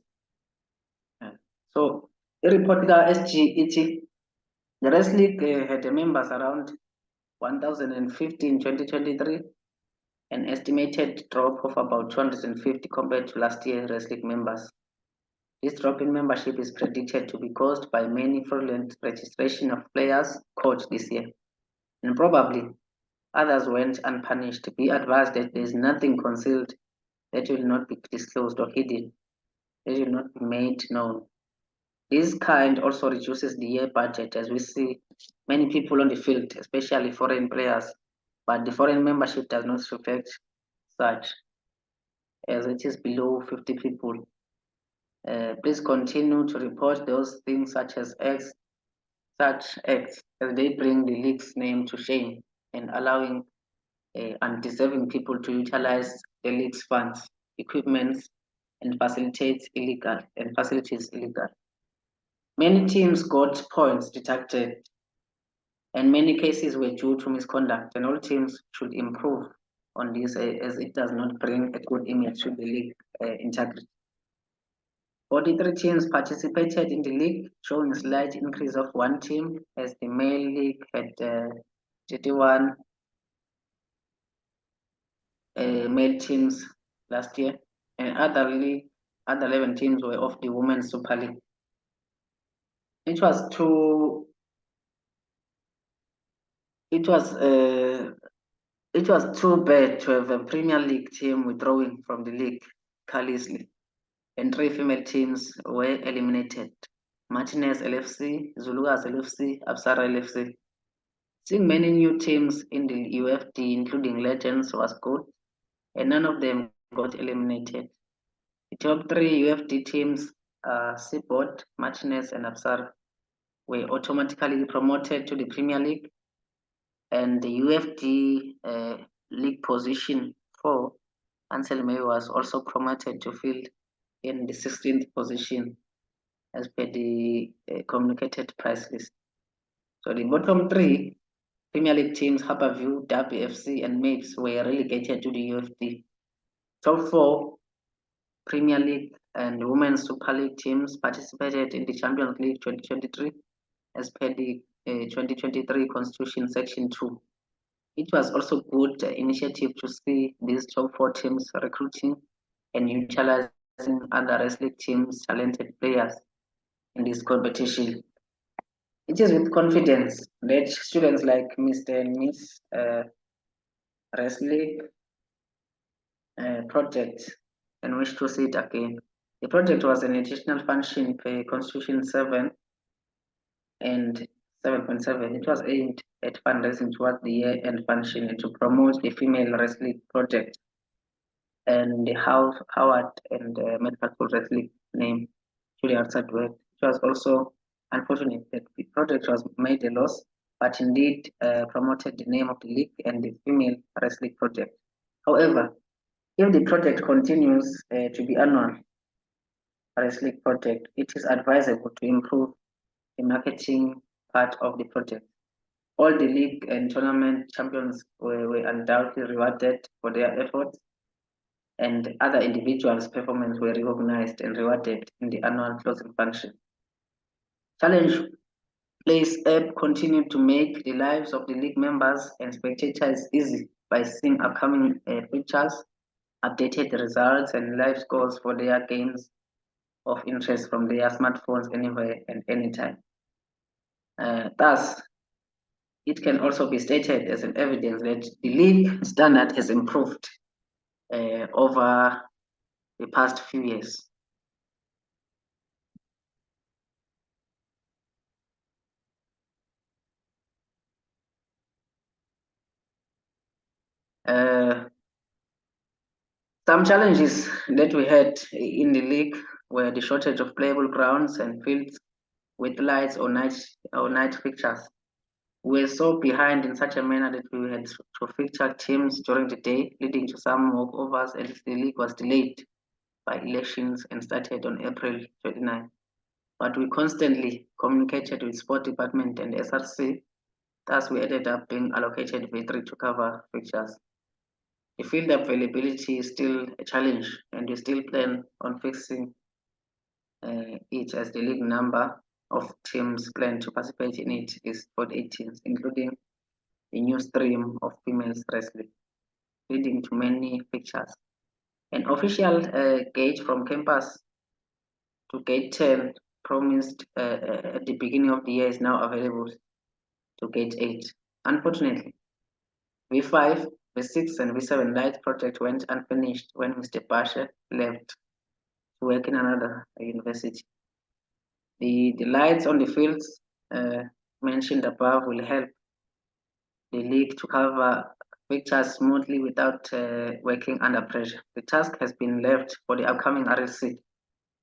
So i-report ka-SG ithi the wrestling had members around 1,050 in 2023, an estimated drop of about 250 compared to last year's wrestling members. This drop in membership is predicted to be caused by many fraudulent registration of players caught this year, and probably others went unpunished. Be advised that there is nothing concealed that will not be disclosed or hidden, that will not be made known. This kind also reduces the year budget as we see many people on the field, especially foreign players, but the foreign membership does not reflect such as it is below 50 people. Please continue to report those things such acts as they bring the league's name to shame and allowing undeserving people to utilize the league's funds, equipment, and facilities illegal. Many teams got points deducted, and many cases were due to misconduct, and all teams should improve on this as it does not bring a good image to the league integrity. 43 teams participated in the league, showing a slight increase of one team as the male league had 31 male teams last year, and other 11 teams were of the Women's Super League. It was too bad to have a Premier League team withdrawing from the league carelessly, and 3 female teams were eliminated: Martinez LFC, Zulukas LFC, Apsara LFC. Seeing many new teams in the UFD, including legends, was good, and none of them got eliminated. The top 3 UFD teams, Seaport, Martinez, and Apsara, were automatically promoted to the Premier League, and the UFD league position 4, Anselme was also promoted to fill in the 16th position as per the communicated price list. So the bottom 3 Premier League teams, Harbourview, Derby FC, and Mapes, were relegated to the UFD. Top 4 Premier League and Women's Super League teams participated in the Champions League 2023 as per the 2023 Constitution Section 2. It was also a good initiative to see these top 4 teams recruiting and utilizing other wrestling teams' talented players in this competition. It is with confidence that students like Mr. and Miss Wrestling project and wish to see it again. The project was an additional function per Constitution 7 and 7.7. It was aimed at fundraising towards the year-end function and to promote the female wrestling project and the Howard and Medical wrestling name truly outside work. It was also unfortunate that the project was made a loss, but indeed promoted the name of the league and the female wrestling project. However, if the project continues to be annual wrestling project, it is advisable to improve the marketing part of the project. All the league and tournament champions were undoubtedly rewarded for their efforts, and other individuals' performance were recognized and rewarded in the annual closing function. Challenge Place app continued to make the lives of the league members and spectators easy by seeing upcoming features, updated results, and live scores for their games of interest from their smartphones anywhere and anytime. Thus, it can also be stated as an evidence that the league standard has improved over the past few years. Some challenges that we had in the league were the shortage of playable grounds and fields with lights or night fixtures. We were so behind in such a manner that we had to fixture teams during the day, leading to some walkovers, and the league was delayed by elections and started on April 29. But we constantly communicated with Sport Department and SRC, thus we ended up being allocated V3 to cover fixtures. The field availability is still a challenge, and we still plan on fixing it as the league number of teams planned to participate in it is 48 teams, including a new stream of females wrestling, leading to many fixtures. An official gate from campus to gate 10 promised at the beginning of the year is now available to gate 8. Unfortunately, V5, V6, and V7 light project went unfinished when Mr. Pasha left to work in another university. The lights on the fields mentioned above will help the league to cover fixtures smoothly without working under pressure. The task has been left for the upcoming RLC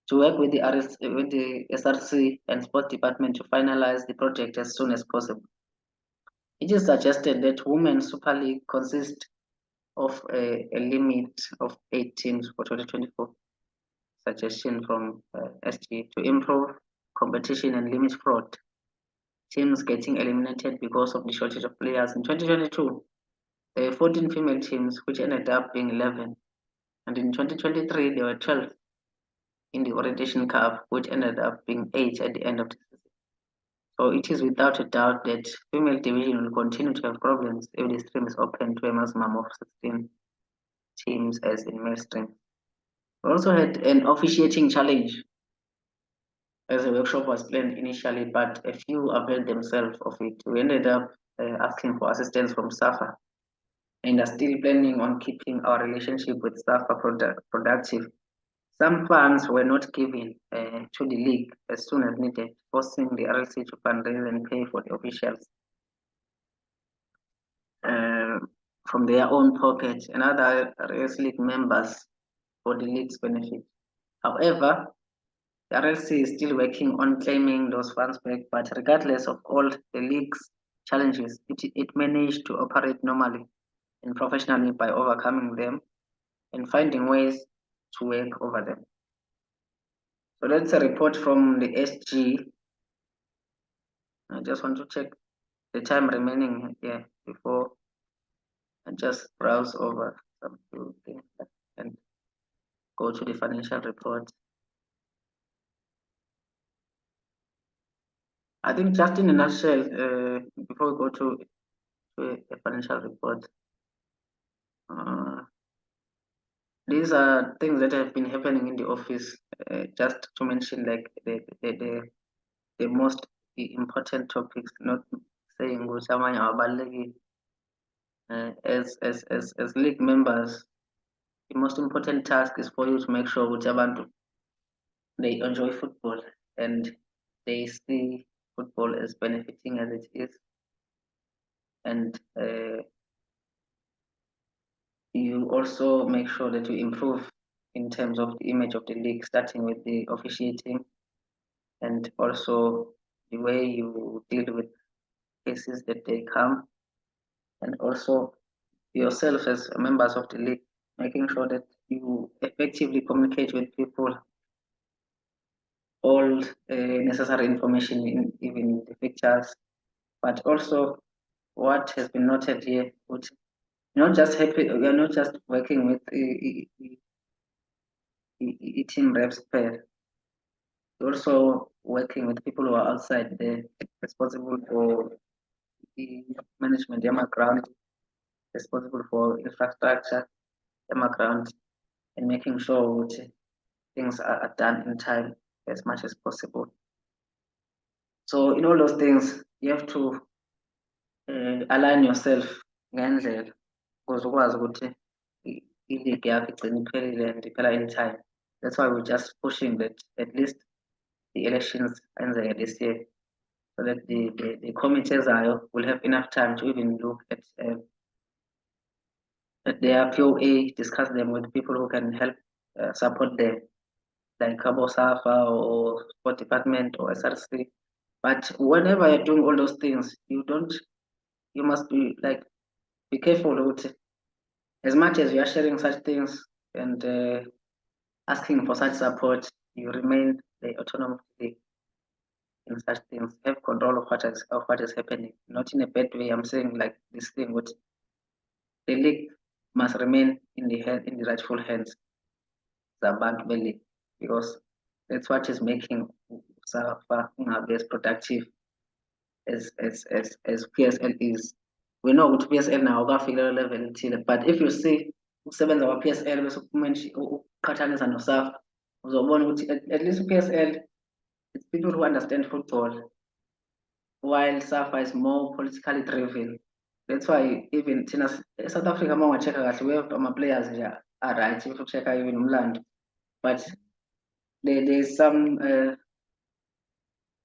to work with the SRC and Sports Department to finalize the project as soon as possible. It is suggested that Women's Super League consist of a limit of 8 teams for 2024. Suggestion from SG to improve competition and limit fraud. Teams getting eliminated because of the shortage of players. In 2022, there were 14 female teams, which ended up being 11. And in 2023, there were 12 in the Orientation Cup, which ended up being 8 at the end of the season. So it is without a doubt that female division will continue to have problems if the stream is open to a maximum of 16 teams as in male stream. We also had an officiating challenge as a workshop was planned initially, but a few availed themselves of it. We ended up asking for assistance from SAFA and are still planning on keeping our relationship with SAFA productive. Some funds were not given to the league as soon as needed, forcing the RLC to fundraise and pay for the officials from their own pocket and other RLC league members for the league's benefit. However, the RLC is still working on claiming those funds back, but regardless of all the league's challenges, it managed to operate normally and professionally by overcoming them and finding ways to work over them. So that's a report from the SG. I just want to check the time remaining here before I just browse over some few things and go to the financial report. I think just in a nutshell, before we go to a financial report, these are things that have been happening in the office. Just to mention, like the most important topics, not saying which are as league members, the most important task is for you to make sure which they enjoy football and they see football as benefiting as it is, and you also make sure that you improve in terms of the image of the league, starting with the officiating and also the way you deal with cases that they come, and also yourself as members of the league, making sure that you effectively communicate with people all necessary information in even the pictures, but also what has been noted here, which not just happy, we are not just working with team reps pair, also working with people who are outside there, responsible for the management, ground, responsible for infrastructure, ground, and making sure things are done in time as much as possible. So in all those things, you have to align yourself ngendlela ukuze ukwazi ukuthi i-league yakho igcine iphelile and iphela in time. That's why we're just pushing that at least the elections enzeke this year, so that the committee ezayo will have enough time to even look at their POA, discuss them with people who can help support them, like Cabo Safa or Sport Department or SRC. But whenever you're doing all those things, you must be like, be careful with it. As much as you are sharing such things and asking for such support, you remain the autonomously in such things. Have control of what is happening. Not in a bad way. I'm saying like this thing with the league must remain in the rightful hands, the bank belly, because that's what is making Safa as productive as PSL is. We know ukuthi PSL now ukafika level ethile, but if you see ukusebenza kwa PSL bese uqhathanisa noSAF, uzobona ukuthi at least PSL, it's people who understand football, while SAFA is more politically driven. That's why even South Africa uma unga-check-a kahle, we have ama-players nje right if you-check-a even umlando, but there's some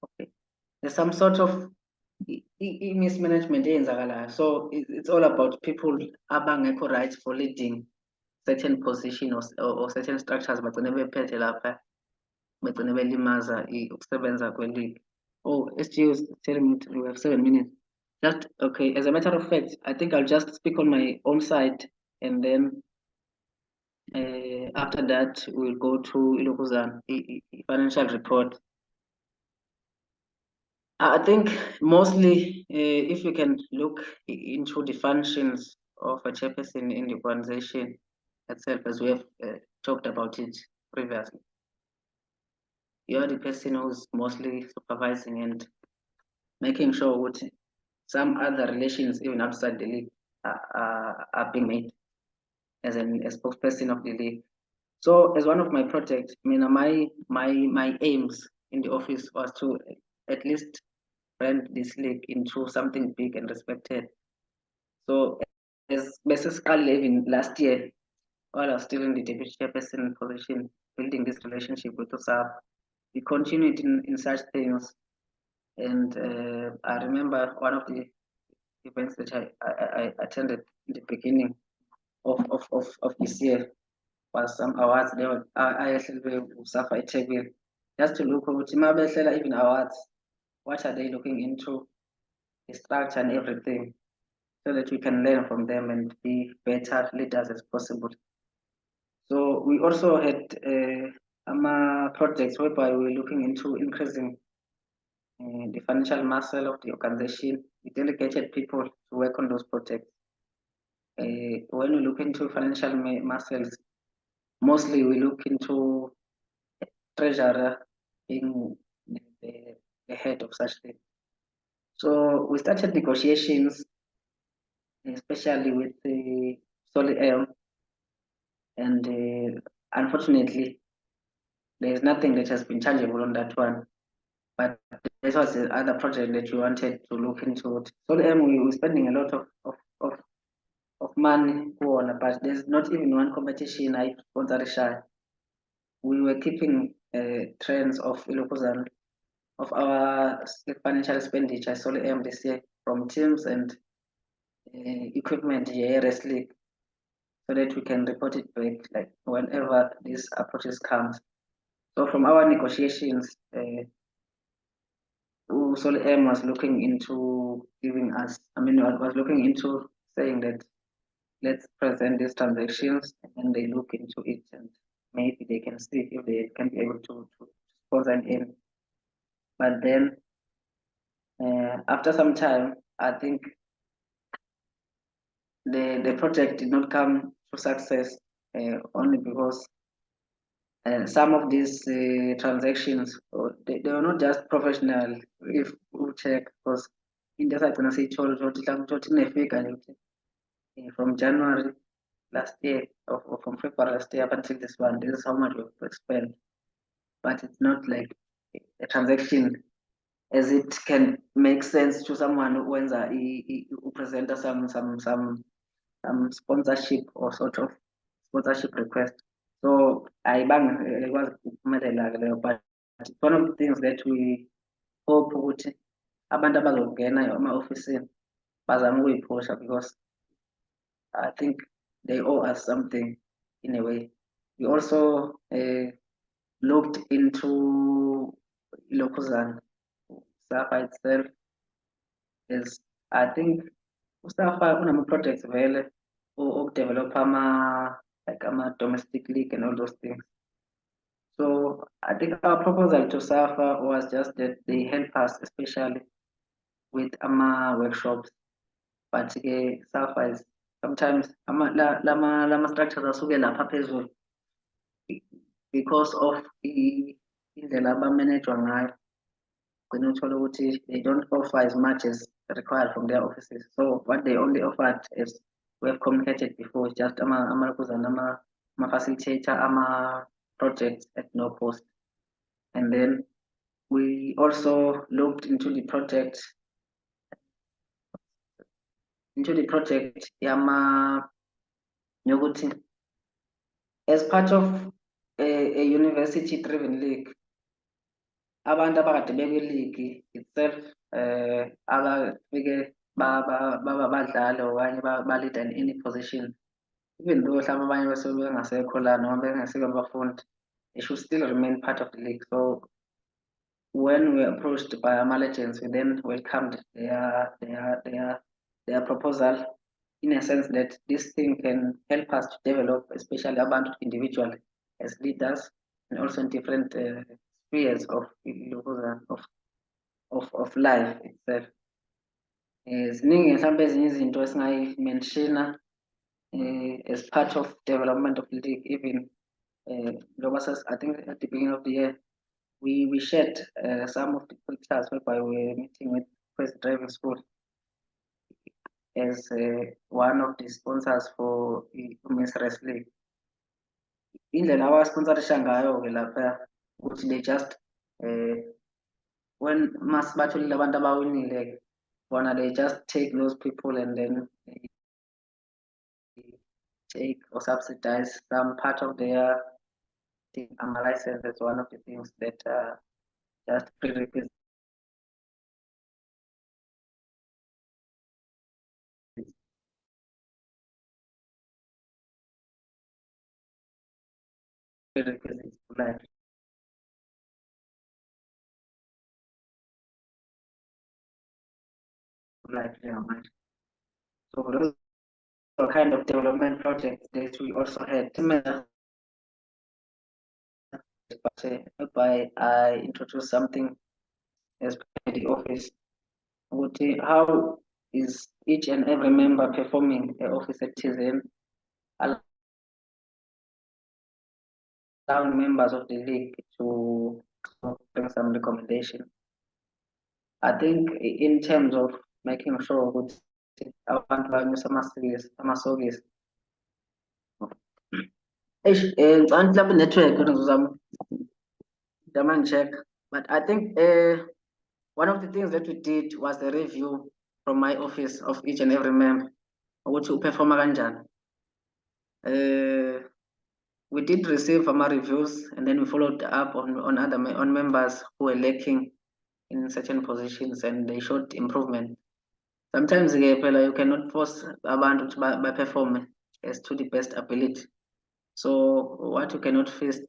okay, there's some sort of mismanagement eyenzakalayo. So it's all about people abangekho right for leading certain position or certain structures, bagcine bephethe lapha, bagcine belimaza ukusebenza kwe-league. Oh, SGU is telling me we have 7 minutes. Just okay, as a matter of fact, I think I'll just speak on my own side, and then after that we'll go to UKZN financial report. I think mostly if you can look into the functions of a chairperson in the organization itself, as we have talked about it previously. You are the person who's mostly supervising and making sure what some other relations even outside the league are being made as a spokesperson of the league. So as one of my projects, I mean, my aims in the office was to at least brand this league into something big and respected. So as basically even last year, while I was still in the deputy chairperson position, building this relationship with USAF, we continued in such things. And I remember one of the events that I attended in the beginning of this year was some awards. They were I actually USAF Itegwe, just to look at even awards. What are they looking into, the structure and everything, so that we can learn from them and be better leaders as possible. So we also had projects whereby we were looking into increasing the financial muscle of the organization. We delegated people to work on those projects. When we look into financial muscles, mostly we look into treasurer being the head of such things. So we started negotiations, especially with the Soli and unfortunately, there is nothing that has been tangible on that one. But this was the other project that we wanted to look into. So we were spending a lot of money on, but there's not even one competition I sponsor. We were keeping trends of UKZN, of our financial expenditure solely this year from teams and equipment wrestling, so that we can report it back like whenever these approaches comes. So from our negotiations, Sol M was looking into giving us, was looking into saying that let's present these transactions and they look into it and maybe they can see if they can be able to sponsor an in. But then after some time, I think the project did not come to success only because some of these transactions, they were not just professional. If we check, because in the site, when I say from January last year, or from February last year up until this one. This is how much we've spent, but it's not like a transaction as it can make sense to someone who present some sponsorship or sort of sponsorship request. So it was but it's one of the things that we hope ukuthi abantu abazongena ema-ofisini bazame ukuyiphusha, because I think they owe us something in a way. We also looked into UKZN SAFA itself. Is I think SAFA projects vele develop like domestic league and all those things. So I think our proposal to SAFA was just that they help us, especially with workshops. But SAFA is sometimes lama structures asuke lapha phezulu because of indlela abamanejwa ngayo. They don't offer as much as required from their offices. So what they only offered, as we have communicated before, is just facilitator, projects at no cost. And then we also looked into the project as part of a university driven league. Abantu abakade bekwi-league itself abafike badlale okanye balida in any position, even though mhlawumbe abanye basuke bengasekho la noma bengasekho abafundi, they should still remain part of the league. So when we were approached by legends, we then welcomed their proposal, in a sense that this thing can help us to develop, especially abantu individually as leaders, and also in different spheres of life itself. Ziningi mhlawumbe ezinye izinto esingayi-mention as part of development of the league. Even I think at the beginning of the year, we shared some of the pictures whereby we were meeting with First Driving School as one of the sponsors for the Women's Wrestling. Indlela abasponsorisha ngayo-ke lapha ukuthi they just when batholile abantu abawinile bona, they just take those people and then take or subsidize some part of their license. Is one of the things that just prerequisite. Prerequisites to life. So those are kind of development projects that we also had. But I introduced something as the office. How is each and every member performing the office at HCMS, allowing members of the league to bring some recommendation. I think in terms of making sure that abantu banyusa amasokisi ngicabanga network check, but I think one of the things that we did was the review from my office of each and every member ukuthi uperforma kanjani. We did receive reviews, and then we followed up on members who were lacking in certain positions, and they showed improvement. Sometimes you cannot force abantu to perform as to the best ability. So what you cannot fix,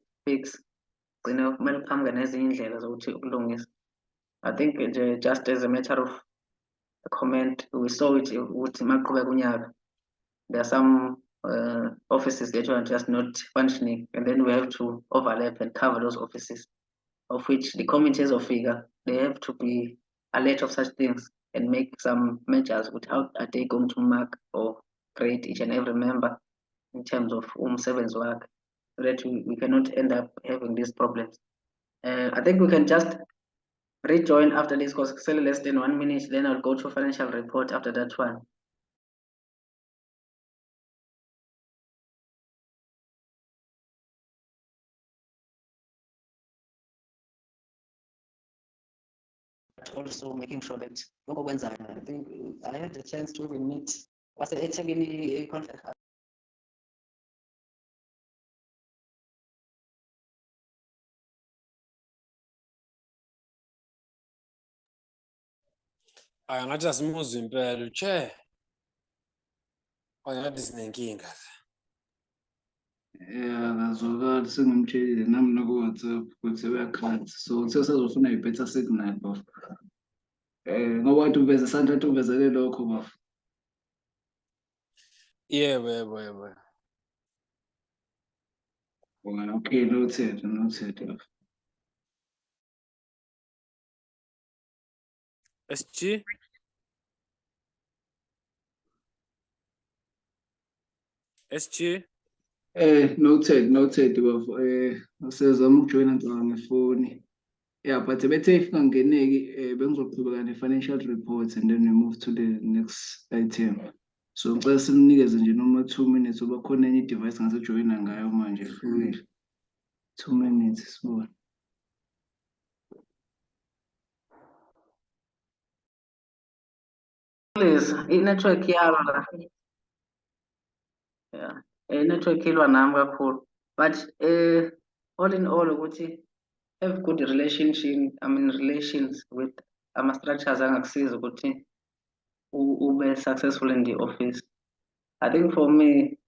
kumele uphambe nezinye indlela zokuthi ukulungisa. I think just as a matter of a comment, we saw it ukuthi maqhubeka unyaka, there are some offices that are just not functioning, and then we have to overlap and cover those offices, of which the committees of figure, they have to be alert of such things and make some measures with how are they going to mark or grade each and every member in terms of umsebenzi wakhe, so that we cannot end up having these problems. I think we can just rejoin after this because it's still less than 1 minute, then I'll go to financial report after that one. but also making sure that I think I had the chance to even meet what's the HCMS conference. Angathi asimuzwe impela uche. Angathi sinenkinga. Yeah, ngazwakala sengimtshelile nami naku-WhatsApp ukuthi uyakhala. So sesazofuna i-better signal bafo. Ngoba wathi uveze santathi uvezele lokho bafo. Yebo. Okay, noted bafo. SG? SG? Noted bafo. Sezama ukujoyina ngicabanga ngefoni. Yeah, but bethe ifika ngeneki bengizoqhubeka ne-financial reports and then we move to the next item. So ngicela simnikeze nje noma 2 minutes oba khona enye i-device ngasejoyina ngayo manje ihlukile. 2 minutes sibona. Please, i-network yalo la. Yeah, i-network ilwa nami kakhulu. But all in all ukuthi have good relations with ama-structures angakusiza ukuthi ube successful in the office. I think for me,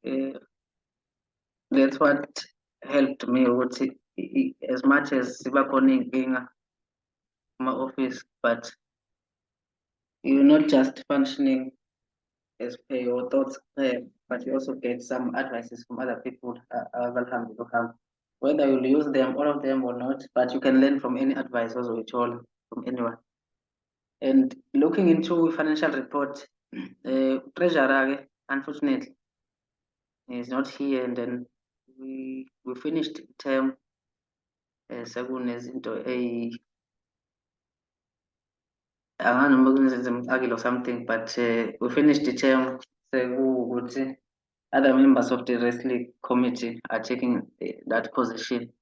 that's what helped me ukuthi as much as siba khona iy'nkinga kuma-office, but you're not just functioning as per your thoughts, but you also get some advices from other people, whether you'll use them, all of them or not, but you can learn from any advice also at all, from anyone. And looking into financial report, treasurer, unfortunately, is not here, and then we finished term sekunezinto or something, but we finished the term sekuwukuthi other members of the wrestling committee are taking that position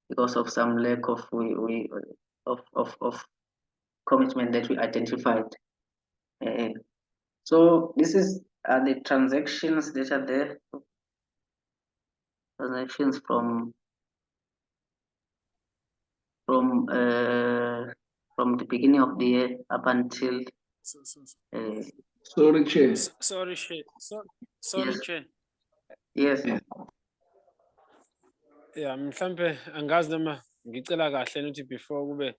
because of some lack of commitment that we identified. So this is the transactions that are there. Transactions from the beginning of the year up until Sorry, Chair. Sorry, Chair. Yes. Chair. Yes. Yeah, mhlambe angazi noma ngicela kahle ukuthi before kube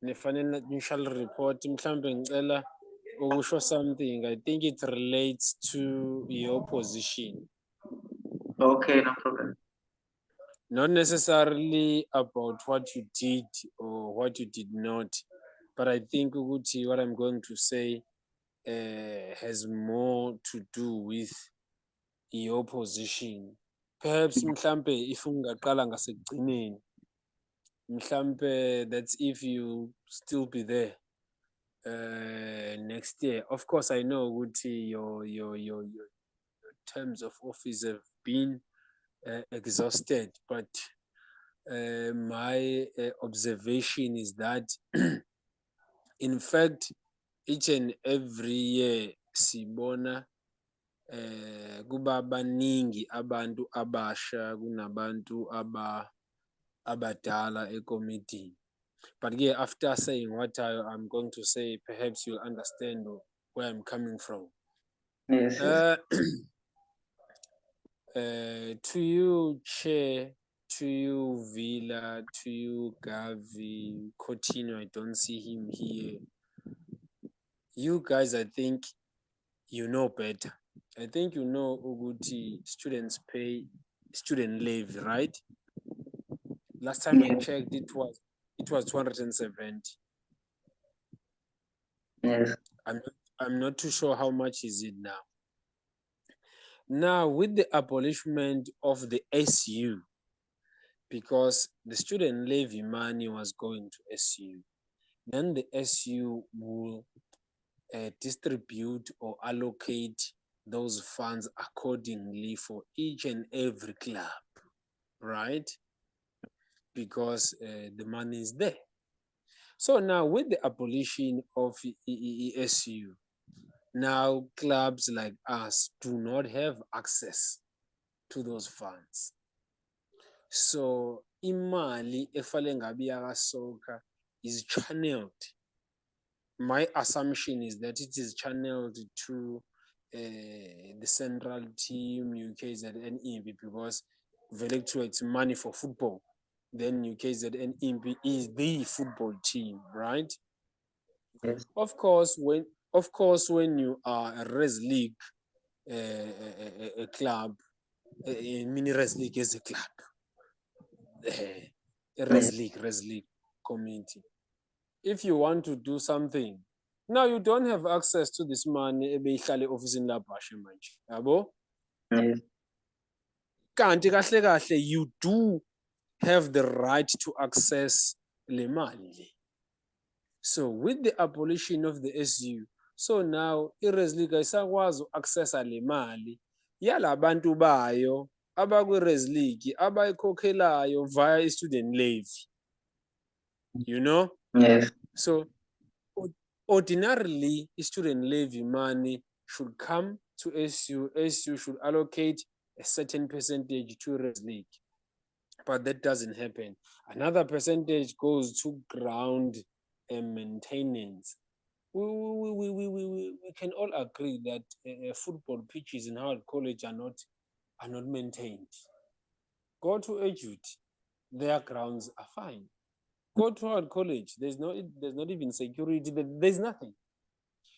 ne-financial report mhlambe ngicela ukusho something. I think it relates to your position. Okay, no problem. Not necessarily about what you did or what you did not, but I think ukuthi what I'm going to say has more to do with your position. Perhaps mhlambe if ungaqala ngasekugcineni, mhlambe that's if you still be there next year. Of course, I know ukuthi your terms of office have been exhausted, but my observation is that in fact each and every year sibona kuba baningi abantu abasha kunabantu abadala e-committee. But yeah, after saying what I'm going to say, perhaps you'll understand where I'm coming from. Yes. To you, Chair, to you, Villa, to you, Gavi, Coutinho, I don't see him here. You guys, I think you know better. I think you know Uguti students pay student levy, right? Last time I checked, it was 270. Yes. I'm not too sure how much is it now. Now, with the abolishment of the SU, because the student levy money was going to SU, then the SU will distribute or allocate those funds accordingly for each and every club, right? Because the money is there. So now with the abolition of ESU, now clubs like us do not have access to those funds. So imali efale ngabe yakasoka is channeled. My assumption is that it is channeled to the central team, UKZN because very true, it's money for football. Then UKZN is the football team, right? Yes. Of course, when you are a res league, a club, a mini res league is a club, a res league community. If you want to do something, now you don't have access to this money ebeyihlale office lapha manje, yabo? Yes. Kanti kahle kahle you do have the right to access le mali. So with the abolition of the SU, so now i-Res League ayisakwazi uku-accessa le mali yalabantu bayo abakwi-Res League abayikhokhelayo via i-student levy. You know? Yes. So ordinarily, student levy money should come to SU. SU should allocate a certain percentage to Res League, but that doesn't happen. Another percentage goes to ground and maintenance. We can all agree that football pitches in Howard College are not maintained. Go to Edute, their grounds are fine. Go to Howard College, there's not even security, there's nothing.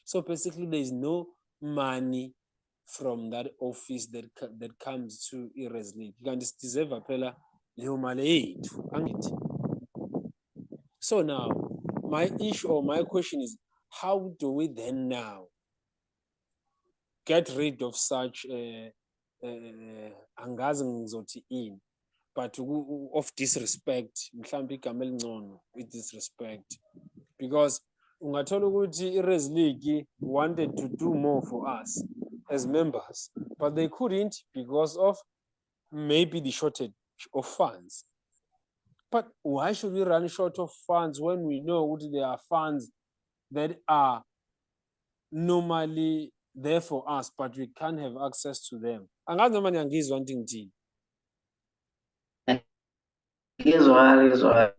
So basically there's no money from that office that comes to i-Res League. You can just deserve phela leyo mali yethu, angithi? So now my issue or my question is, how do we then now get rid of such angazi ngizothi ini, but of disrespect, mhlawumbe igama elingcono with disrespect, because ungathola ukuthi i-Res League wanted to do more for us as members, but they couldn't because of maybe the shortage of funds. But why should we run short of funds when we know there are funds that are normally there for us, but we can't have access to them? Angazi noma niyangizwa into engithini. Ngizwa.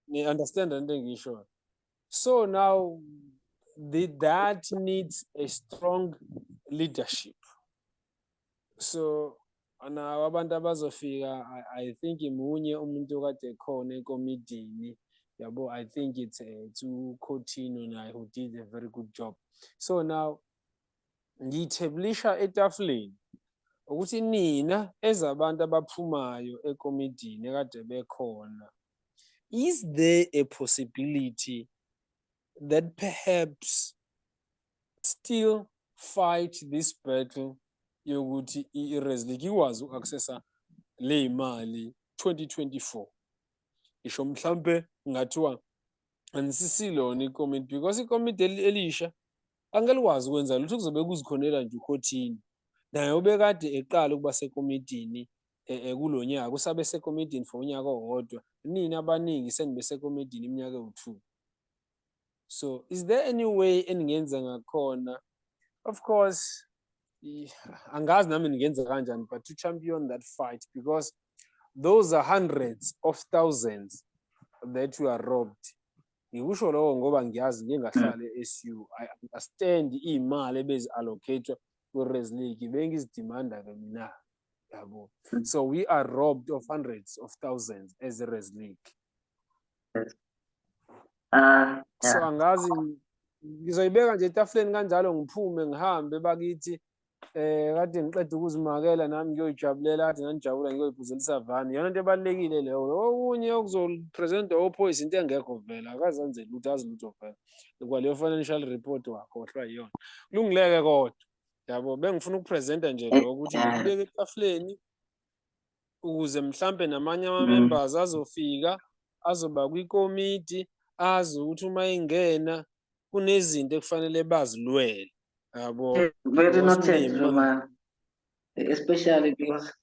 Ni understand into engisho? So now that needs a strong leadership. So nawo abantu abazofika, I think imunye umuntu okade khona ekomidini, yabo, I think it's uCoutinho naye who did a very good job. So now ngiyitheblisha etafuleni ukuthi nina ezabantu abaphumayo ekomidini ekade bekhona, is there a possibility that perhaps still fight this battle yokuthi i-Res League ikwazi uku-accessa le mali 2024? Isho mhlambe ngathiwa anisisilona ikomiti, because ikomiti elisha angelikwazi ukwenza lutho, kuzobe kuzikhonela nje uCoutinho naye obekade eqala ukuba sekomitini kulo nyaka, usabe sekomitini for unyaka owodwa, nini abaningi senibe sekomitini iminyaka ewu2. So is there any way eningenza ngakhona? Of course, angazi nami ningenza kanjani, but to champion that fight, because those are hundreds of thousands that we are robbed. Ngikusho lokho ngoba ngiyazi ngingahlala e-SU. I understand imali ebezi-allocate ku-Res League bengizidimanda ke mina, yabo. So we are robbed of hundreds of thousands as a Res League. So angazi ngizoyibeka nje etafuleni kanjalo, ngiphume ngihambe bakithi kade ngiqeda ukuzimakela nami ngiyoyijabulela, kade nganijabula ngiyoyiphuzela vani. Yona into ebalulekile leyo. Okunye okuzopresenta ophoyisa into engekho vela, akazenze lutho, azi lutho vela kwaleyo financial report wakhohlwa yiyona. Kulungileke kodwa, yabo, bengifuna ukupresenta nje lokho ukuthi ngikubeke etafuleni ukuze mhlambe namanye ama-members azofika, azoba kwikomiti, azi ukuthi uma ingena kunezinto ekufanele bazilwele, yabo. Very noted, man. Especially because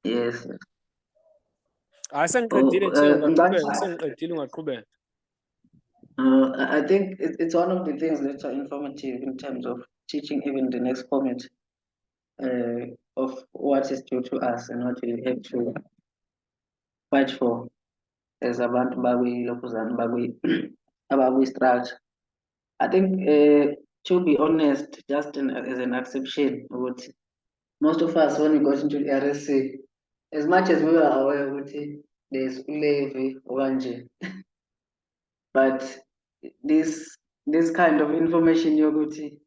yes. Hayi sengiqedile Chair, ungaqhubeka. I think it's one of the things that are informative in terms of teaching even the next committee of what is due to us and what we have to fight for as abantu bakwilokuzana abakwi structure. I think to be honest, just as an exception, most of us when we got into the RSC, as much as we were aware there's levy okanje, but this kind of information yokuthi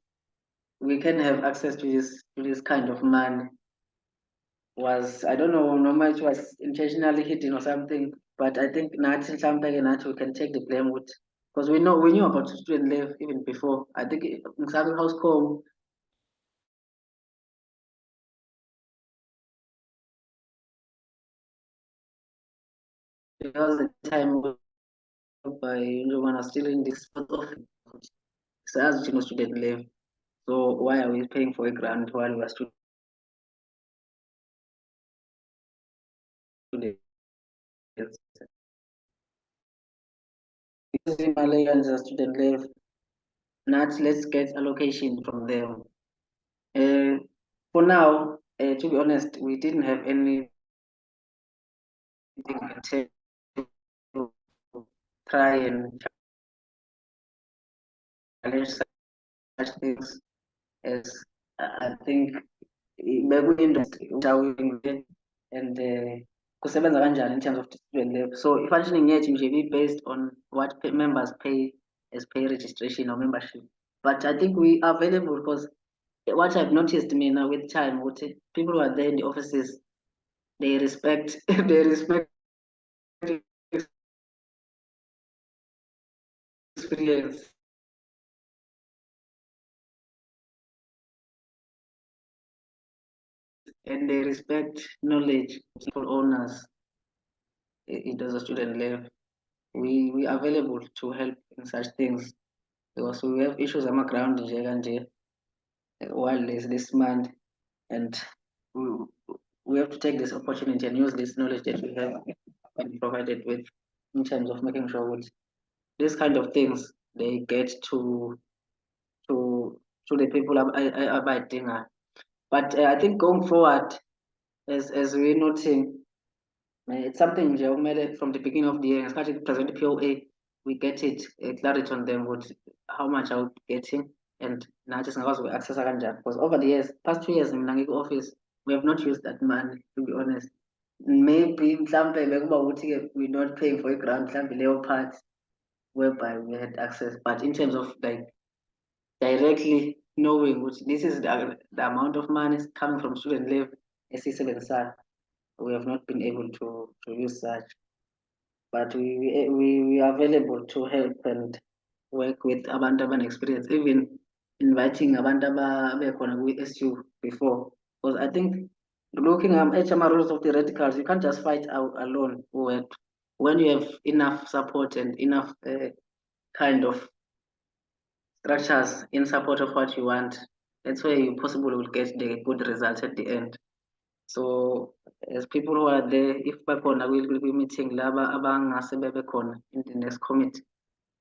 we can have access to this kind of money was, I don't know, no much was intentionally hidden or something, but I think nathi mhlawumbe we can take the blame with, because we knew about student leave even before. I think Msabi Housecom there was a time by Ndumiso still in this sort of as student leave. So why are we paying for a grant while we are students? Using Malayans as student leave, not let's get allocation from them. For now, to be honest, we didn't have anything to try and challenge such things as I think bekuyindustry and kusebenza kanjani in terms of student leave. So functioning yethu nje be based on what members pay as pay registration or membership. But I think we are available because what I've noticed now with time, people who are there in the offices, they respect they respect experience and they respect knowledge for owners. It does a student level. We are available to help in such things because we have issues on the ground while there's this month, and we have to take this opportunity and use this knowledge that we have been provided with in terms of making sure that these kind of things they get to the people abiding. But I think going forward, as we're noting, it's something from the beginning of the year, especially the present POA, we get it clarity on them what how much are we getting and now just we access because over the years, past 2 years in Nangiko office, we have not used that money, to be honest. Maybe we're not paying for a grant, level part whereby we had access, but in terms of like directly knowing which this is the amount of money coming from student leave, SC7 SAR, we have not been able to use such. But we are available to help and work with abantu experience, even inviting abantu abekhona kwi-SU before. Because I think looking at HMR rules of the radicals, you can't just fight out alone. When you have enough support and enough kind of structures in support of what you want, that's where you possibly will get the good results at the end. So as people who are there, if bakhona will be meeting laba abangase bebekhona in the next committee,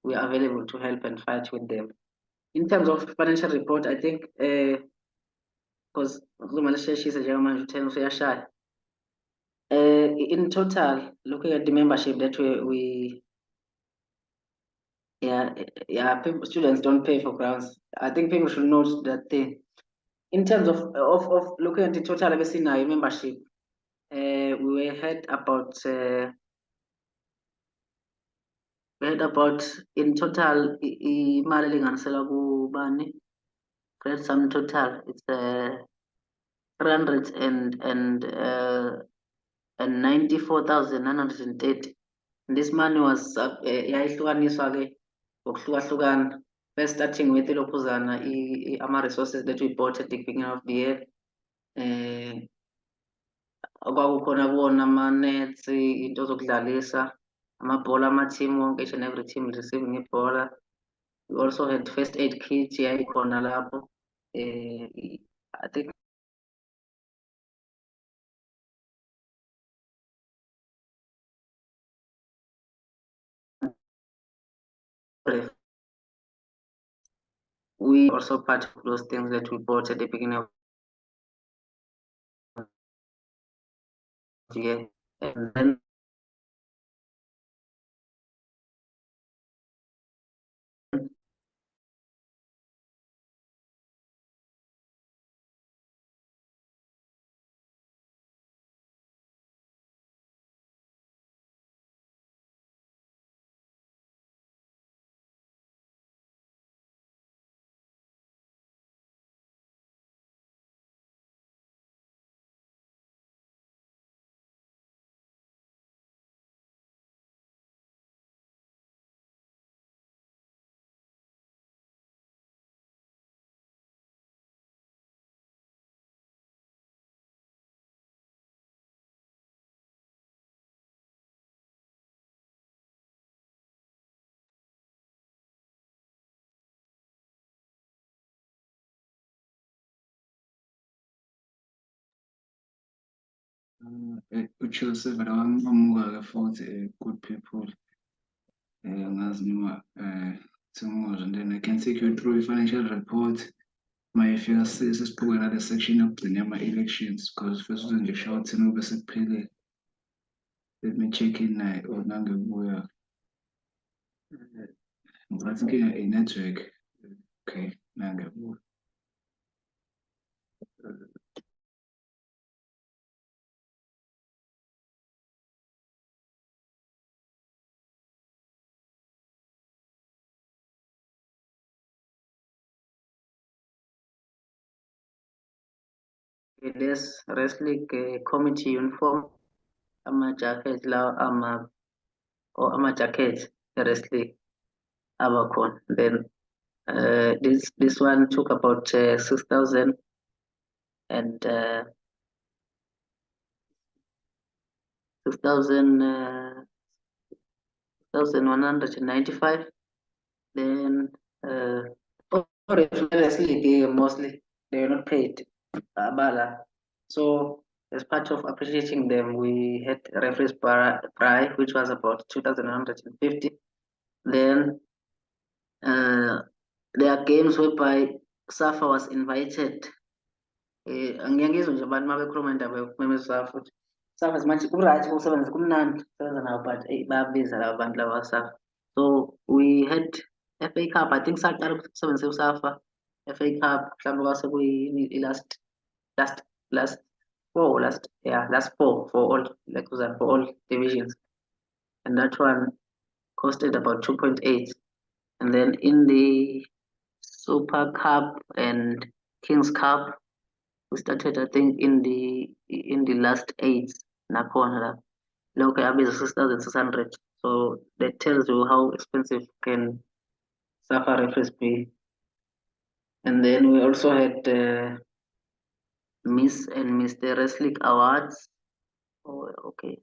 we are available to help and fight with them. In terms of financial report, I think because in total, looking at the membership that we people, students don't pay for grounds. I think people should note that thing. In terms of looking at the total membership, we had about in total imali elinganiselwa kubani, great sum total, it's 394,930. This money was yayihlukaniswa ke ngokuhlukahlukana, first starting with ilokhuzana ama-resources that we bought at the beginning of the year. Kwakukhona kuwona ama-nets, into zokudlalisa, amabhola ama-team wonke, each and every team receiving ibhola. We also had first aid kit yayikhona lapho. I think we also part of those things that we bought at the beginning of the year. And then uChelsea amuka-ke futhi good people. Ngazi noma sengimuzwa, and then I can take you through i-financial report. Mayefika sesibuke nale section yokugcina ama-elections because first nje kushawa 10 ube sekuphelele. Let me check in naye or nangebuya. Ngiphatha inkinga i-network. Okay, nangebuya. this wrestling committee uniform, ama-jacket lawa or ama-jacket wrestling abakhona. Then this one took about 6,000 and 6,195. Then wrestling mostly they were not paid. So as part of appreciating them, we had referees price, which was about 2,150. Then there are games whereby SAFA was invited. Angiyangizwa nje abantu mabekhuluma indaba yokumema SAFA ukuthi SAFA manje ku-right ukusebenza kumnandi sebenza nabo, but bayabiza laba bantu laba SAFA. So we had FA Cup, I think saqala ukusebenzisa uSAFA FA Cup mhlawumbe kwase kuyi last four for all, like for all divisions, and that one costed about 2.8. And then in the Super Cup and Kings Cup, we started I think in the last 8 nakhona la lokho yabiza 6,600. So that tells you how expensive can SAFA referees be. And then we also had Miss and Mr. Wrestling Awards. Oh, okay.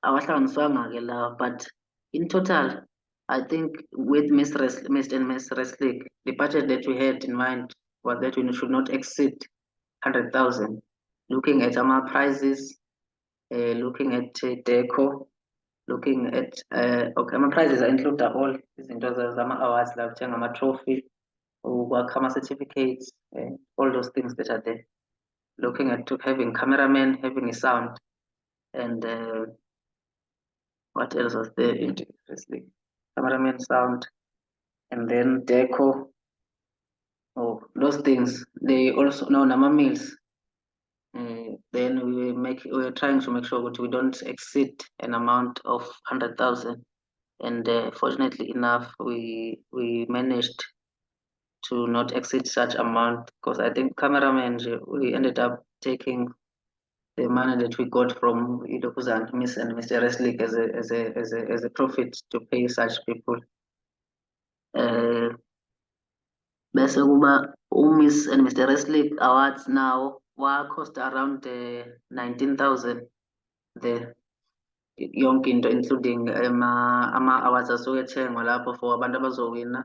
Awahlanganiswanga-ke lawa, but in total, I think with Miss and Miss Wrestling, the budget that we had in mind was that we should not exceed 100,000. Looking at our prizes, looking at deco, looking at okay, my prizes include all izinto zama-awards like njengama-trophy, ama certificates, all those things that are there. Looking at having cameramen, having a sound, and what else was there? Interesting. Cameraman, sound, and then deco. Oh, those things. They also know number meals. Then we're trying to make sure that we don't exceed an amount of 100,000. And fortunately enough, we managed to not exceed such amount, because I think cameramen, we ended up taking the money that we got from UKZN Miss and Mr. Wrestling as a profit to pay such people. Bese kuba Miss and Mr. Wrestling Awards now cost around 19,000 there. Yonke into including ama-awards asuke ethengwa lapho for abantu abazowina.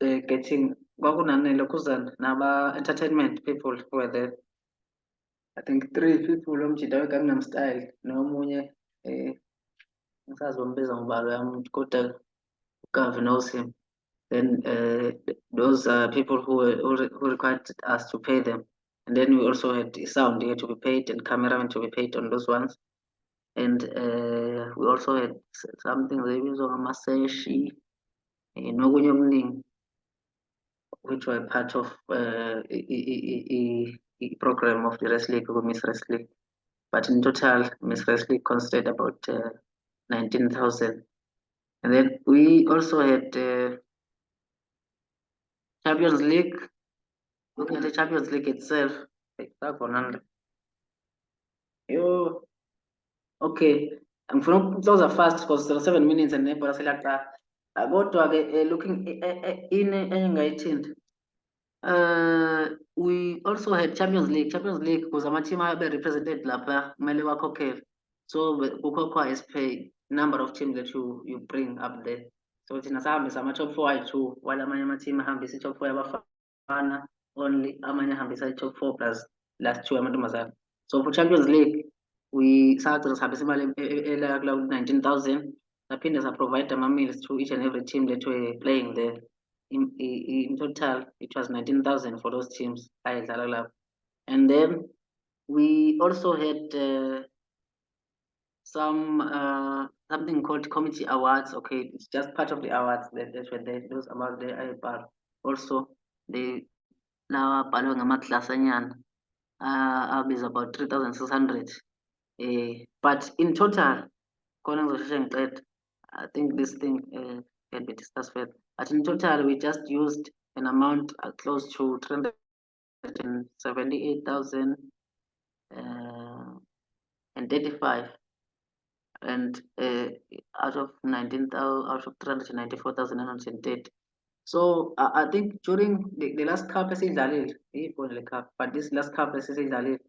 Getting kwakunani lokhuzana naba-entertainment people who were there. I think 3 people omjida weGangnam Style nomunye ngisazi bombiza ngobalo yami kodwa Gavi knows him. Then those people who required us to pay them. And then we also had sound here to be paid and cameraman to be paid on those ones. And we also had something ebizwa ngamaseshi nokunye okuningi which were part of program of the wrestling or Miss Wrestling. But in total, Miss Wrestling consisted about 19,000. And then we also had Champions League. Looking at the Champions League itself, okay. And from those are fast because 7 minutes and Nepal select kodwa-ke looking in 18. We also had Champions League. Champions League was ama-team abe represented lapha kumele wakhokhele. So kukhokhwa as per number of teams that you bring up there. So thina sahambisa ama-top 4 ayi-2 while amanye ama-team ahambisa i-top 4 yabafana only, amanye ahambisa i-top 4 plus last 2 amantombazane. So for Champions League we sagcina sihambisa imali elakula 19,000. Saphinde saprovide ama-meals to each and every team that were playing there. In total, it was 19,000 for those teams. And then we also had something called committee awards. Okay, it's just part of the awards that were there. Those about the IPAR. Also, the now is about 3,600. But in total, I think this thing can be discussed further. But in total, we just used an amount close to 378,000 and 35, and out of 19,000, out of 394,930. So I think during the last cup, but this last cup, the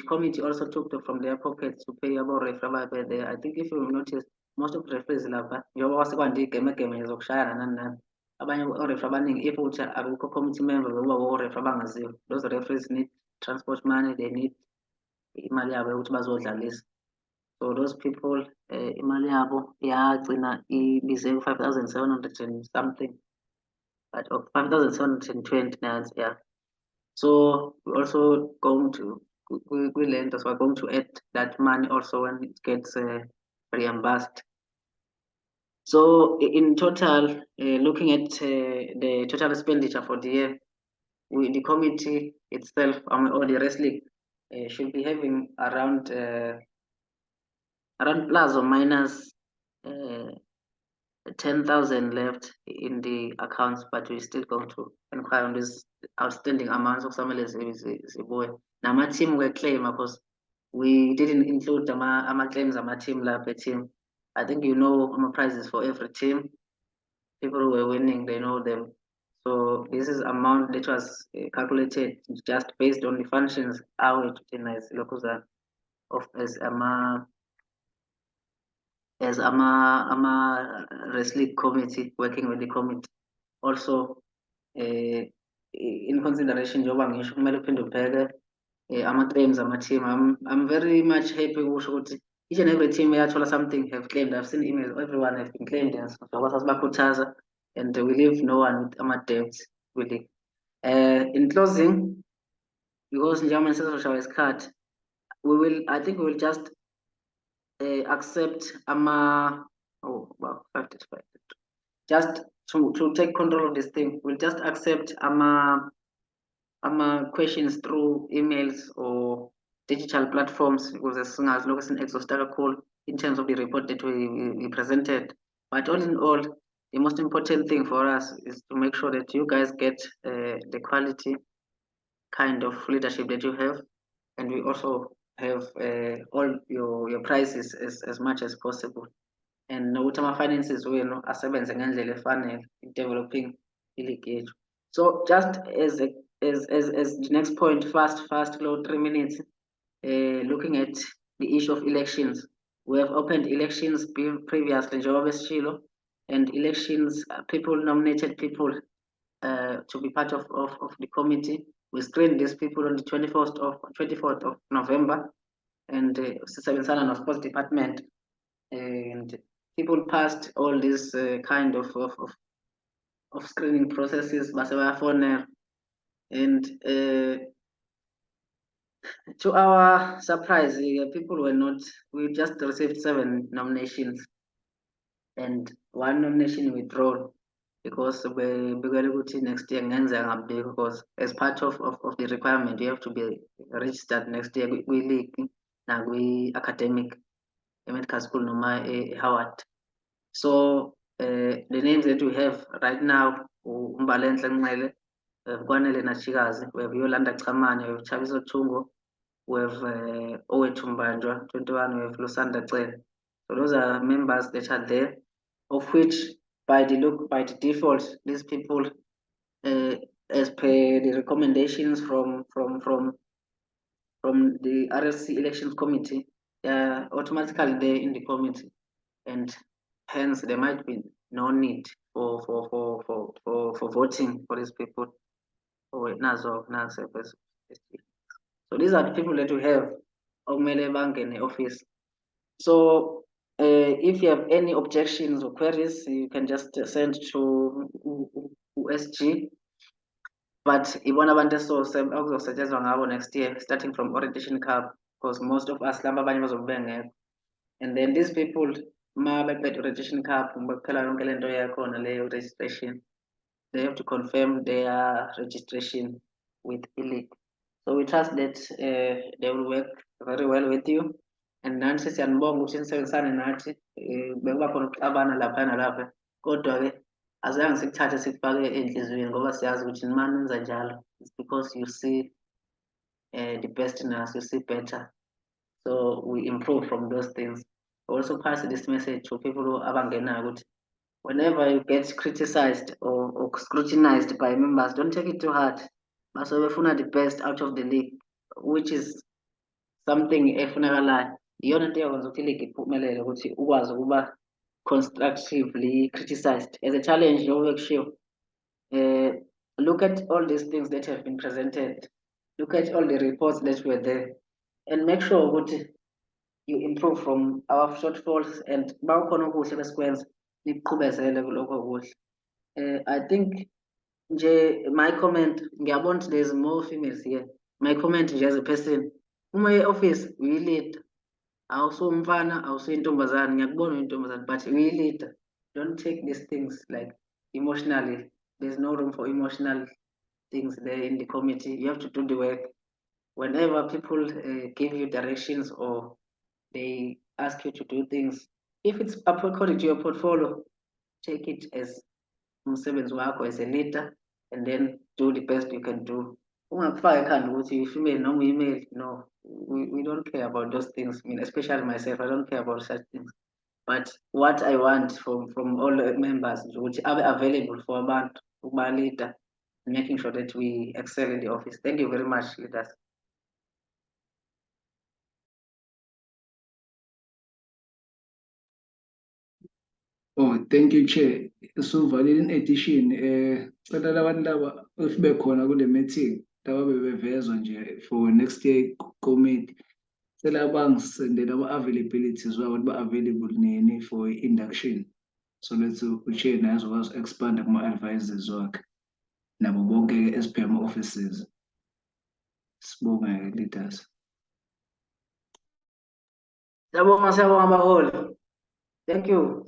committee also took from their pockets to pay about referee there. I think if you notice, most of the referees lapha njengoba kwasekwande igeme zokushayana nani nani, abanye orefa abaningi if uthi abekho committee member bekuba orefa abangaziwa. Those referees need transport money, they need imali yabo ukuthi bazodlalisa. So those people imali yabo yagcina ibize 5,700 and something, but 5,720 now, yeah. So we're also going to we learned as we're going to add that money also when it gets reimbursed. So in total, looking at the total expenditure for the year, the committee itself or the wrestling should be having around plus or minus 10,000 left in the accounts, but we're still going to inquire on this outstanding amounts of some boy. Now my team were claim because we didn't include my claims on my team lab team. I think you know my prizes for every team. People who were winning, they know them. So this is amount that was calculated just based on the functions how it is local of as ama wrestling committee working with the committee. Also in consideration njengoba ngisho kumele uphinde ubheke ama-claims ama-team. I'm very much happy ukusho ukuthi each and every team yathola something have claimed. I've seen emails, everyone has been claimed njengoba sasibakhuthaza, and we leave no one with ama-debts really. In closing, because njengoba sesoshawa isikhathi, I think we will just accept just to take control of this thing. We'll just accept questions through emails or digital platforms because as soon as an exhaustive call in terms of the report that we presented. But all in all, the most important thing for us is to make sure that you guys get the quality kind of leadership that you have, and we also have all your prices as much as possible. And nokuthi ama-finances wenu asebenze ngendlela efanele in developing i-league. So just as the next point, fast, low 3 minutes, looking at the issue of elections. We have opened elections previously, and elections, people nominated people to be part of the committee. We screened these people on the 24th of November, and Sisabensana of Sports Department, and people passed all this kind of of screening processes, basebayafonela. And to our surprise, people were not, we just received 7 nominations and 1 nomination withdrawn because next year, because as part of the requirement, you have to be registered next year with academic medical school noma Howard. So the names that we have right now, Umbalenhle Nxele, we have Kwanele Nachikazi, we have Yolanda Chamane, we have Chabiso Chungo, we have Owethu Mbanjwa, 21, we have Lusanda Cele. So those are members that are there, of which by the default, these people, as per the recommendations from the RLC Elections Committee, they are automatically there in the committee, and hence there might be no need for voting for these people. So these are the people that we have okumele bangene office. So if you have any objections or queries, you can just send to USG. But ibona abantu okuzosetshenzwa ngabo next year, starting from orientation cup, because most of us laba abanye bazobe bengekho. And then these people, ma beqeda orientation cup, baphela yonke lento yakhona leyo registration, they have to confirm their registration with e-league. So we trust that they will work very well with you. And nansi siyanibonga ukuthi nisebenzisane nathi, bekuba khona ukuxabana lapha nalapha, kodwa-ke azange sikuthathe sikufake enhliziyweni ngoba siyazi ukuthi nimani nenza njalo. It's because you see the best in us, you see better. So we improve from those things. Also pass this message to people who abangenayo ukuthi whenever you get criticized or scrutinized by members, don't take it too hard. Baso befuna the best out of the league, which is something efunakalayo. Iyona into eyakwenza ukuthi i-league iphumelele ukuthi ukwazi ukuba constructively criticized as a challenge. Look at all these things that have been presented, look at all the reports that were there, and make sure that you improve from our shortfalls, and I think my comment, there's more females here. My comment as a person, my office, we lead. Also mfana, also intombazane, ngiyakubona intombazane, but we lead. Don't take these things like emotionally. There's no room for emotional things there in the committee. You have to do the work. Whenever people give you directions or they ask you to do things, if it's according to your portfolio, take it as umsebenzi wakho as a leader, and then do the best you can do. Ungakufaka ekhanda ukuthi female noma male, no, we don't care about those things. I mean, especially myself, I don't care about such things. But what I want from all the members, which are available for abantu ukuba leader, making sure that we excel in the office. Thank you very much, leaders. Oh, thank you, Chair. So, in addition, cela labantu laba if bekhona kule meeting, laba bebevezwa nje for next year committee. Cela bangisendele ama-availabilities wabo ba-available nini for induction. So let's uchair naye azokwazi expand kuma-advisors wakhe nabo bonke SPM offices. Sibonga leaders. Siyabonga baholi. Thank you.